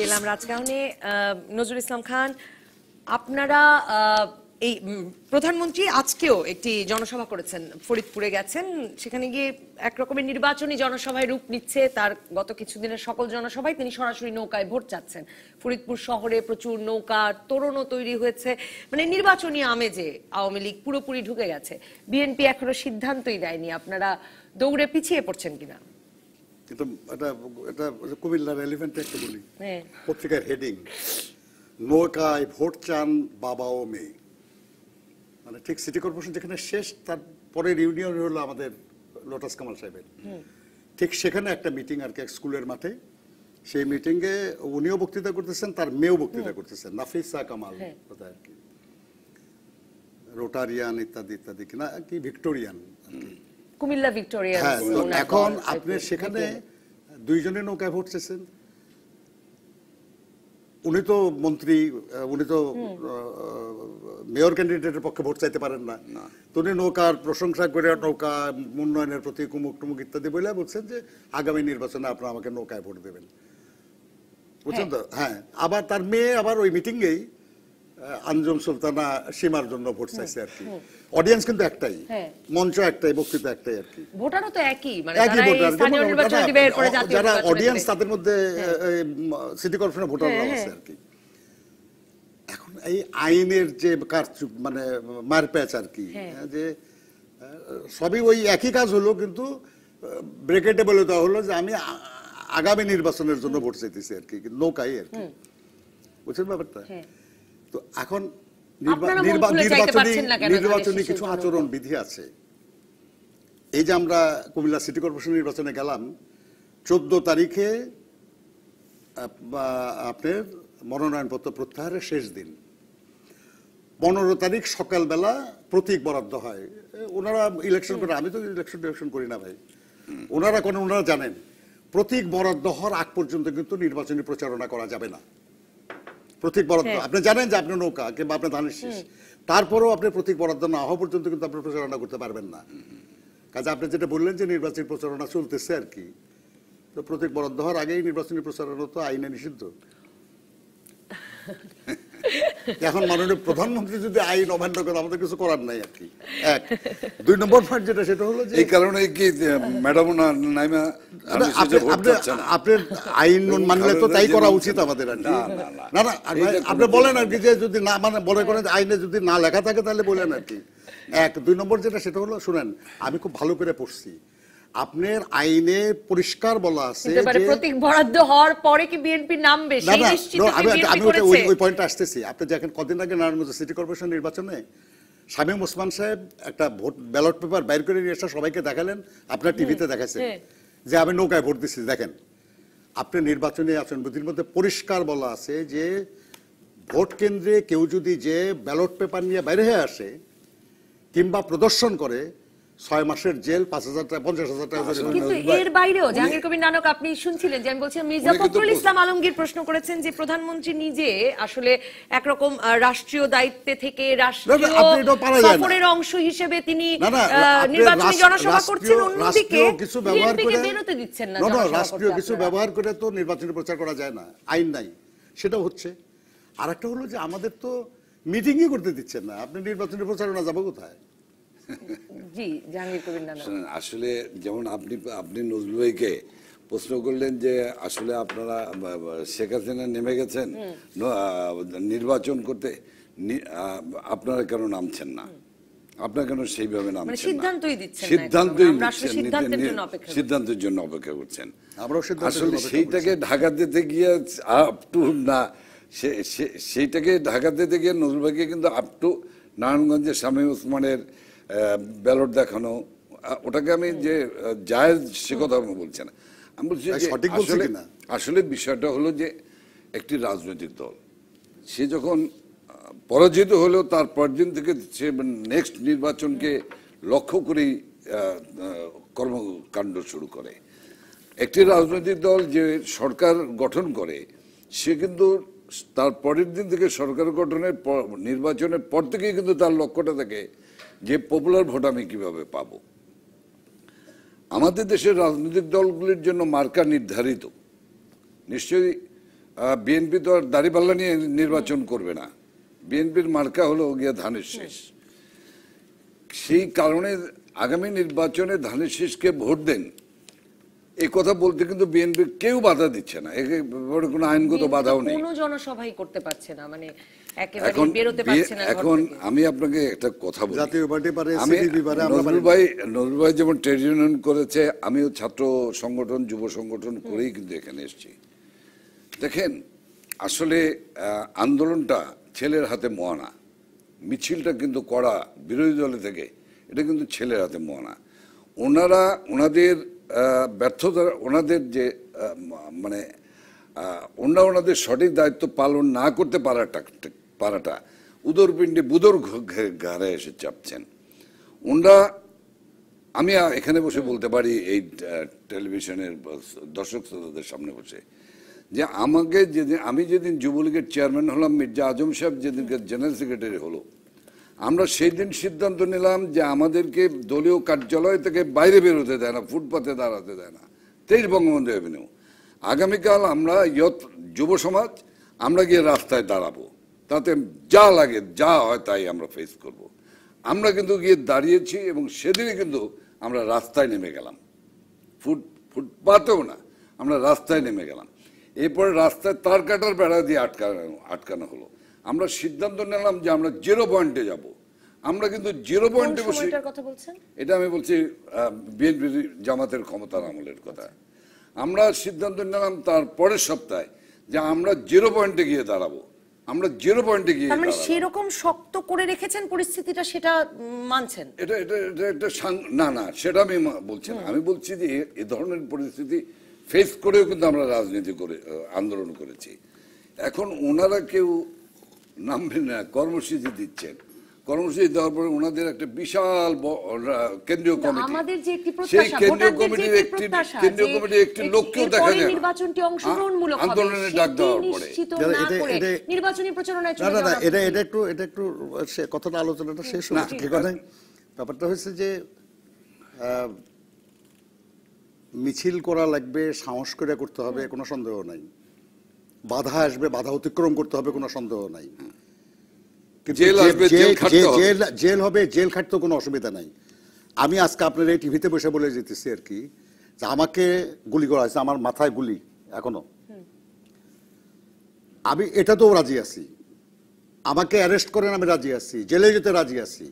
এলাম। রাজকাহনে নজরুল ইসলাম খান, আপনারা এই প্রধানমন্ত্রী আজকেও একটি জনসভা করেছেন, ফরিদপুরে গেছেন, সেখানে গিয়ে একরকমের নির্বাচনী জনসভায় রূপ নিচ্ছে তার গত কিছুদিনের সকল জনসভায় তিনি সরাসরি নৌকায় ভোট চাচ্ছেন। ফরিদপুর শহরে প্রচুর নৌকা তোরণও তৈরি হয়েছে, মানে নির্বাচনী আমেজে আওয়ামী লীগ পুরোপুরি ঢুকে গেছে। বিএনপি এখনো সিদ্ধান্তই দেয়নি, আপনারা দৌড়ে পিছিয়ে পড়ছেন কিনা? কিন্তু এটা কুমিল্লার এলিভেন্ট একটা বলি, পত্রিকার হেডিং, নৌকায় ভোট চান বাবা ও মেয়ে। মানে ঠিক সিটি কর্পোরেশন যেখানে শেষ, তার পরের ইউনিয়ন হলো আমাদের লোটাস কামাল সাহেবের, ঠিক সেখানে একটা মিটিং আর কি স্কুলের মাঠে। সেই মিটিংয়ে উনিও বক্তৃতা করতেছেন, তার মেয়েও বক্তৃতা করতেছেন, নাফিসা কামাল কোথায় আর কি, রোটারিয়ান ইত্যাদি ইত্যাদি কিনা কি ভিক্টোরিয়ান কুমিল্লা ভিক্টোরিয়া। হ্যাঁ, তো এখন আপনি সেখানে দুইজনে নৌকায় ভোট চেয়েছেন। উনি তো মন্ত্রী, উনি তো মেয়র ক্যান্ডিডেটের পক্ষে ভোট চাইতে পারেন না। তো উনি নৌকার প্রশংসা করে নৌকা উন্নয়নের প্রতি কুমুক টুমুক ইত্যাদি বলে বলছেন যে আগামী নির্বাচনে আপনারা আমাকে নৌকায় ভোট দেবেন, বুঝছেন তো? হ্যাঁ, আবার তার মেয়ে আবার ওই মিটিংয়েই আঞ্জুম সুলতানা সীমার জন্য ভোট চাইছে আর কি। অডিয়েন্স কিন্তু একটাই, মঞ্চ একটাই, বক্তৃতা একটাই আর কি। ভোটারও তো একই, মানে একই ভোটার, যারা অডিয়েন্স নির্বাচন তাদের মধ্যে সিটি কর্পোরেশনের ভোটাররা আছে আর কি। এখন এই আইনের যে কারচুপ মানে মারপ্যাচ আর কি, যে সবই ওই একই কাজ হলো, কিন্তু ব্রেকেটে বলে দেওয়া হলো যে আমি আগামী নির্বাচনের জন্য ভোট চাইতেছি আর কি, নৌকাই আর কি, বুঝছেন ব্যাপারটা? তো এখন নির্বাচনী কিছু আচরণ বিধি আছে। এই যে আমরা কুমিল্লা সিটি কর্পোরেশন নির্বাচনে গেলাম 14 তারিখে আপনার মনোনয়নপত্র প্রত্যাহারের শেষ দিন, 15 তারিখ সকালবেলা প্রতীক বরাদ্দ হয়। ওনারা ইলেকশন করে, আমি তো ইলেকশন করি না ভাই, ওনারা জানেন প্রতীক বরাদ্দ হওয়ার আগ পর্যন্ত কিন্তু নির্বাচনী প্রচারণা করা যাবে না। প্রতীক বরাদ্দ আপনি জানেন যে আপনি নৌকা কিংবা আপনার ধানের শীষ, তারপরেও আপনি প্রতীক বরাদ্দ না হওয়া পর্যন্ত কিন্তু আপনি প্রচারণা করতে পারবেন না। কাজে আপনি যেটা বললেন যে নির্বাচনী প্রচারণা চলতেছে আর কি, তো প্রতীক বরাদ্দ হওয়ার আগেই নির্বাচনী প্রচারণা তো আইনে নিষিদ্ধ। এখন মাননীয় প্রধানমন্ত্রী যদি আইন অমান্য করে আমাদের কিছু করার নাই আর কি। এক, 2 নম্বর পয়েন্ট যেটা সেটা হলো যে এই কারণে কি ম্যাডাম নাইমা আপনার আইন মানলে তো তাই করা উচিত আমাদের আর কি। না না, আপনি বলেন আর কি যে যদি না মানে মনে করেন আইনে যদি না লেখা থাকে তাহলে বলেন আর কি। এক, 2 নম্বর যেটা সেটা হলো, শুনেন আমি খুব ভালো করে পড়ছি, আপনার আইনে পরিষ্কার বলা আছে যে প্রতীক বরাদ্দ হওয়ার পরে কি বিএনপি নামবে সেই নিশ্চিত কি বিএনপি করেছে। ওই পয়েন্টে আসতেছি। আপনি দেখেন কদিন আগে নারায়ণগঞ্জ সিটি কর্পোরেশন নির্বাচনে শামীম ওসমান সাহেব একটা ভোট ব্যালট পেপার বাইর করে নিয়ে এসে সবাইকে দেখালেন, আপনার টিভিতে দেখাচ্ছেন যে আমি নৌকায় ভোট দিচ্ছি। দেখেন আপনার নির্বাচনী আচরণবিধির মধ্যে পরিষ্কার বলা আছে যে ভোট কেন্দ্রে কেউ যদি যে ব্যালট পেপার নিয়ে বাইরে হয়ে আসে কিংবা প্রদর্শন করে 6 মাসের জেল, 5,000 টাকা 50,000 টাকা। কিন্তু এর বাইরেও জাহাঙ্গীর কবির নানক, আপনি শুনছিলেন যে আমি বলছিলাম মির্জা ফখরুল ইসলাম আলমগীর প্রশ্ন করেছেন যে প্রধানমন্ত্রী নিজে আসলে একরকম রাষ্ট্রীয় দায়িত্বে থেকে রাষ্ট্রীয় সফরের অংশ হিসেবে তিনি নির্বাচনী জনসভা করছেন, অন্যদিকে বিএনপিকে বেরোতে দিচ্ছেন না। রাষ্ট্রীয় কিছু ব্যবহার করে তো নির্বাচনী প্রচার করা যায় না, আইন নাই, সেটাও হচ্ছে। আর একটা হলো যে আমাদের তো মিটিংই করতে দিচ্ছেন না, আপনি নির্বাচনী প্রচারণা যাবো কোথায়? জি জাহাঙ্গীর কবির নানক, আসলে যেমন আপনি নজরুল ভাইকে প্রশ্ন করলেন যে আসলে আপনারা শেখ হাসিনা নেমে গেছেন নির্বাচন করতে, আপনারা কেন নামছেন না, আপনারা কেন সেইভাবে নামছেন না, সিদ্ধান্তের জন্য অপেক্ষা করছেন। আসলে সেইটাকে ঢাকা দিতে গিয়ে আপ টু না, সেইটাকে ঢাকা দিতে গিয়ে নজরুল ভাইকে কিন্তু আপ টু নারায়ণগঞ্জের শামীম ওসমানের ব্যালট দেখানো, ওটাকে আমি যে জায়েজ সে কথা আমি বলছি না, আমি বলছি আসলে বিষয়টা হলো যে একটি রাজনৈতিক দল সে যখন পরাজিত হলেও তার পরদিন থেকে সে নেক্সট নির্বাচনকে লক্ষ্য করেই কর্মকাণ্ড শুরু করে। একটি রাজনৈতিক দল যে সরকার গঠন করে সে কিন্তু তার পরের দিন থেকে সরকার গঠনের নির্বাচনের পর থেকেই কিন্তু তার লক্ষ্যটা থাকে যে পপুলার ভোট আমি কিভাবে পাবো। আমাদের দেশের রাজনৈতিক দলগুলির জন্য মার্কা নির্ধারিত, নিশ্চয়ই বিএনপি তো আর দাড়িপাল্লা নিয়ে নির্বাচন করবে না, বিএনপির মার্কা হলো গিয়ে ধানের শীষ। সেই কারণে আগামী নির্বাচনে ধানের শীষকে ভোট দেন এই কথা বলতে কিন্তু বিএনপি কেউ বাধা দিচ্ছে না, একেবারে কোনো আইনগত বাধাও নেই, কোনো জনসভাই করতে পারছে না, মানে একেবারে বেরোতে পারছে না। এখন আমি আপনাকে একটা কথা বলি, নজরুল ভাই যেমন ট্রেড ইউনিয়ন করেছে, আমিও ছাত্র সংগঠন যুব সংগঠন করেই কিন্তু এখানে এসেছি। দেখেন আসলে আন্দোলনটা ছেলের হাতে মোয়ানা, মিছিলটা কিন্তু করা বিরোধী দলে থেকে এটা কিন্তু ছেলের হাতে মোয়ানা। ওনারা ওনাদের ব্যর্থতা, ওনাদের যে মানে ওনারা ওনাদের সঠিক দায়িত্ব পালন না করতে পারাটা উদরপিণ্ডে বুদর ঘাড়ে এসে চাপছেন ওনারা। আমি এখানে বসে বলতে পারি এই টেলিভিশনের দর্শক শ্রোতাদের সামনে বসে যে আমি যেদিন যুবলীগের চেয়ারম্যান হলাম, মির্জা আজম সাহেব যেদিনকে জেনারেল সেক্রেটারি হলো, আমরা সেই দিন সিদ্ধান্ত নিলাম যে আমাদেরকে দলীয় কার্যালয় থেকে বাইরে বেরোতে দেয় না, ফুটপাতে দাঁড়াতে দেয় না, 23 বঙ্গবন্ধু এভিনিউ। আগামীকাল আমরা যুব সমাজ আমরা গিয়ে রাস্তায় দাঁড়াবো, তাতে যা লাগে যা হয় তাই আমরা ফেস করব। আমরা কিন্তু গিয়ে দাঁড়িয়েছি এবং সেদিনই কিন্তু আমরা রাস্তায় নেমে গেলাম, ফুটপাতেও না, আমরা রাস্তায় নেমে গেলাম। এরপরে রাস্তায় তার কাটার বেড়া দিয়ে আটকানো হলো। আমরা সিদ্ধান্ত নিলাম যে আমরা 0 পয়েন্টে যাব। আমরা কিন্তু 0 পয়েন্টে বসে, এটা আমি বলছি বিএনপি জামাতের ক্ষমতার আমলের কথা। আমরা সিদ্ধান্ত নিলাম তার পরের সপ্তাহে যে আমরা 0 পয়েন্টে গিয়ে দাঁড়াবো। আমরা 0 পয়েন্টে গিয়ে মানে সেরকম শক্ত করে রেখেছেন পরিস্থিতিটা, সেটা মানছেন? এটা না, সেটা আমি বলছি না। আমি বলছি যে এ ধরনের পরিস্থিতি ফেস করেও কিন্তু আমরা রাজনীতি করে আন্দোলন করেছি। এখন ওনারা কেউ নামবেন না, কর্মসূচি দিচ্ছেন। কর্মসূচি দেওয়ার পরে ওনাদের একটা বিশাল কেন্দ্রীয় কমিটি, সেই কেন্দ্রীয় কমিটির একটি লোককেও দেখা যায় আন্দোলনের ডাক দেওয়ার পরে নির্বাচনী প্রচারণায় এটা একটু কথাটা আলোচনাটা শেষ হচ্ছে। কি কথা ব্যাপারটা হয়েছে যে মিছিল করা লাগবে, সাহস করে করতে হবে, কোনো সন্দেহ নাই। বাধা আসবে, বাধা অতিক্রম করতে হবে, কোনো সন্দেহ নাই। জেল হবে, জেল খাটতে কোনো অসুবিধা নাই। আমি আজকে আপনার এই টিভিতে বসে বলে যেতেছি আর কি, যে আমাকে গুলি করা হয়েছে, আমার মাথায় গুলি এখনো, আমি এটাতেও রাজি আছি। আমাকে অ্যারেস্ট করেন, আমি রাজি আছি। জেলে যেতে রাজি আছি,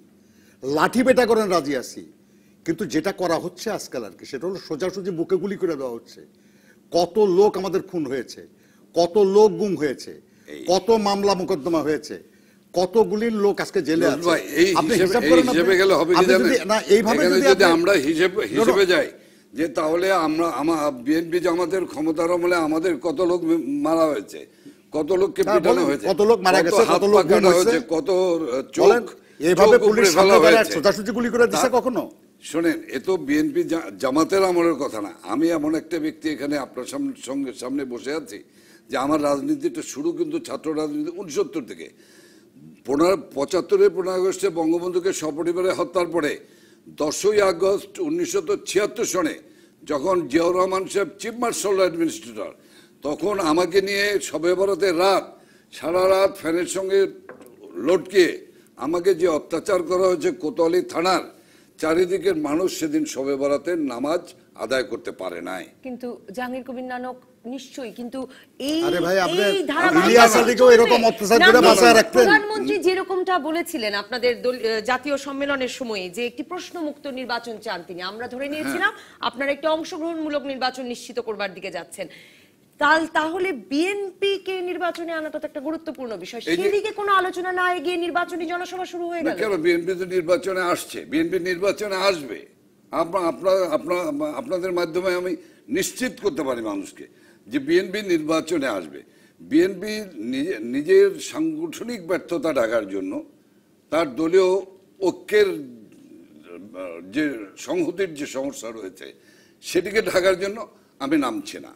লাঠি পেটা করেন রাজি আছি। কিন্তু যেটা করা হচ্ছে আজকাল আর কি, সেটা হলো সোজাসুজি বুকে গুলি করে দেওয়া হচ্ছে। কত লোক আমাদের খুন হয়েছে, কত লোক গুম হয়েছে, কত মামলা মোকদ্দমা হয়েছে, কতগুলির লোক আজকে জেলে আছে। আপনি হিসাব করেন, হিসেবে গেলে হবে কি জানেন, না এইভাবে যদি আমরা হিসেবে যাই যে তাহলে আমরা বিএনপি জামাতের ক্ষমতার আমলে আমাদের কত লোক মারা হয়েছে, কত লোককে পিটানো হয়েছে, কত লোক মারা গেছে, কত লোক গুম হয়েছে, কত চোখ এইভাবে পুলিশ ফেলা হয়েছে, সোজাসুজি গুলি করে দিছে কখনো? শোনেন, এ তো বিএনপি জামাতের আমলের কথা না। আমি এমন একটা ব্যক্তি এখানে আপনার সামনে বসে আছি যে আমার রাজনীতিটা শুরু কিন্তু ছাত্র রাজনীতি 69 থেকে। 75-এর 15 আগস্টে বঙ্গবন্ধুকে সপরিবারে হত্যার পরে 10ই আগস্ট 1976 সনে যখন জিয়াউর রহমান সাহেব চিফ মার্শাল অ্যাডমিনিস্ট্রেটর, তখন আমাকে নিয়ে শবে বরাতের রাত সারা রাত ফ্যানের সঙ্গে লটকে আমাকে যে অত্যাচার করা হয়েছে কোতোয়ালি থানার, চারিদিকের মানুষ সেদিন শবে বরাতের নামাজ আদায় করতে পারে নাই। কিন্তু জাহাঙ্গীর কবির নানক নিশ্চয়ই, কিন্তু প্রধানমন্ত্রী যেরকমটা বলেছিলেন আপনাদের জাতীয় সম্মেলনের সময় যে একটি প্রশ্নমুক্ত নির্বাচন চান তিনি, আমরা ধরে নিয়েছিলাম আপনারা একটি অংশগ্রহণমূলক নির্বাচন নিশ্চিত করবার দিকে যাচ্ছেন। তাহলে বিএনপি কে নির্বাচনে আনা তো একটা গুরুত্বপূর্ণ বিষয়, সেদিকে কোনো আলোচনা না এগিয়ে নির্বাচনী জনসভা শুরু হয়ে গেল। কেন বিএনপি তো নির্বাচনে আসছে, বিএনপি নির্বাচনে আসবে। আপনাদের মাধ্যমে আমি নিশ্চিত করতে পারি মানুষকে যে বিএনপি নির্বাচনে আসবে। বিএনপি নিজের সাংগঠনিক ব্যর্থতা ঢাকার জন্য, তার দলীয় ঐক্যের যে সংহতির যে সমস্যা রয়েছে সেটিকে ঢাকার জন্য আমি নামছি না,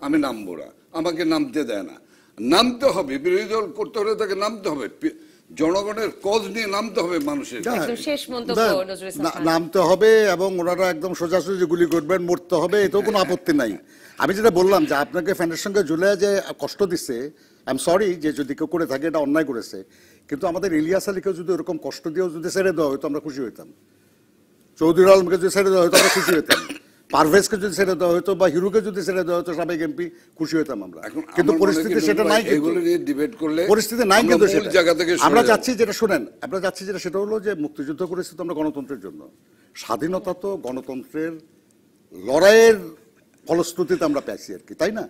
আমি নামবো না, আমাকে নামতে দেয় না। নামতে হবে, বিরোধী দল করতে হলে তাকে নামতে হবে, জনগণের কজ নিয়ে নামতে হবে, মানুষের নামতে হবে এবং ওনারা একদম সোজাসুজি গুলি করবেন, মরতে হবে, এতেও কোনো আপত্তি নাই। আমি যেটা বললাম যে আপনাকে ফ্যানের সঙ্গে ঝুলে যে কষ্ট দিচ্ছে, আই এম সরি যে যদি কেউ করে থাকে এটা অন্যায় করেছে, কিন্তু আমাদের ইলিয়াস আলীকেও যদি ওরকম কষ্ট দিয়েও যদি ছেড়ে দেওয়া হয়তো আমরা খুশি হইতাম, চৌধুরী আলমকে যদি ছেড়ে দেওয়া হয়তো আমরা খুশি হইতাম, পারভেজকে যদি ছেড়ে দেওয়া হতো বা হিরুকে যদি ছেড়ে দেওয়া হতো সাবেক এমপি, খুশি হইতাম আমরা। কিন্তু পরিস্থিতি সেটা নাই, পরিস্থিতি নাই। কিন্তু আমরা যাচ্ছি যেটা শুনেন, আমরা যাচ্ছি যেটা সেটা হলো যে মুক্তিযুদ্ধ করেছি তো আমরা গণতন্ত্রের জন্য। স্বাধীনতা তো গণতন্ত্রের লড়াইয়ের ফলশ্রুতিতে আমরা পেয়েছি আর কি, তাই না?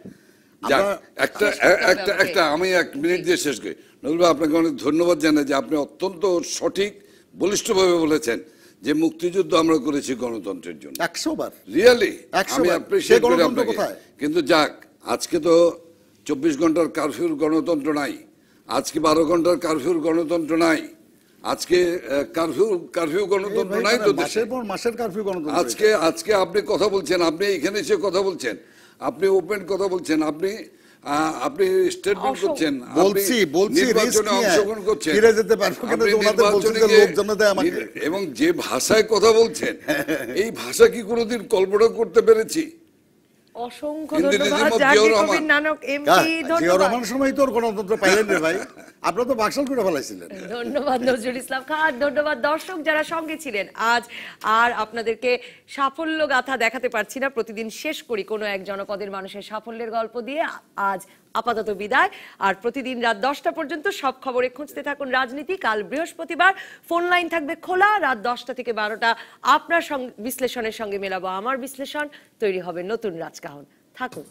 আমি 1 মিনিট দিয়ে শেষ করি। নজরুল ভাই, আপনাকে অনেক ধন্যবাদ জানাই যে আপনি অত্যন্ত সঠিক বলিষ্ঠভাবে বলেছেন যে মুক্তিযুদ্ধ আমরা করেছি গণতন্ত্রের জন্য। 100 বার রিয়েলি আমি অ্যাপ্রিশিয়েট করি আপনাকে। কিন্তু যাক, আজকে তো 24 ঘন্টার কারফিউর গণতন্ত্র নাই, আজকে 12 ঘন্টার কারফিউর গণতন্ত্র নাই, আজকে কারফিউ গণতন্ত্র নাই তো দেশে। মাসের পর মাসের কারফিউ গণতন্ত্র। আজকে আপনি কথা বলছেন, আপনি এখানে এসে কথা বলছেন, আপনি ওপেন কথা বলছেন, আপনি স্টেটমেন্ট করছেন, বলছি নির্বাচনে অংশগ্রহণ করছেন, ফিরে যেতে পারবো কেন যে ওনাদের বলছেন যে লোক জন্য দেয় আমাকে। এবং যে ভাষায় কথা বলছেন এই ভাষা কি কোনোদিন কল্পনা করতে পেরেছি? অসংখ্য হিন্দি ধন্যবাদ নিজামত জাহাঙ্গীর জিয়াউর কবির রহমান। নানক এমপি, জিয়াউর ধন্যবাদ। রহমানের সময় তোর গণতন্ত্র পাইলেন রে ভাই, আপনারা তো বাকশাল করে ফেলাইছিলেন। ধন্যবাদ নজরুল ইসলাম খান, ধন্যবাদ দর্শক যারা সঙ্গে ছিলেন আজ। আর আপনাদেরকে সাফল্য গাথা দেখাতে পারছি না, প্রতিদিন শেষ করি কোনো এক জনপদের মানুষের সাফল্যের গল্প দিয়ে। আজ আপাতত বিদায়, আর প্রতিদিন রাত 10টা পর্যন্ত সব খবরে খুঁজতে থাকুন রাজনীতি। কাল বৃহস্পতিবার, ফোন লাইন থাকবে খোলা রাত 10টা থেকে 12টা। আপনার বিশ্লেষণের সঙ্গে মেলাবো আমার বিশ্লেষণ, তৈরি হবে নতুন রাজকাহন। থাকুন।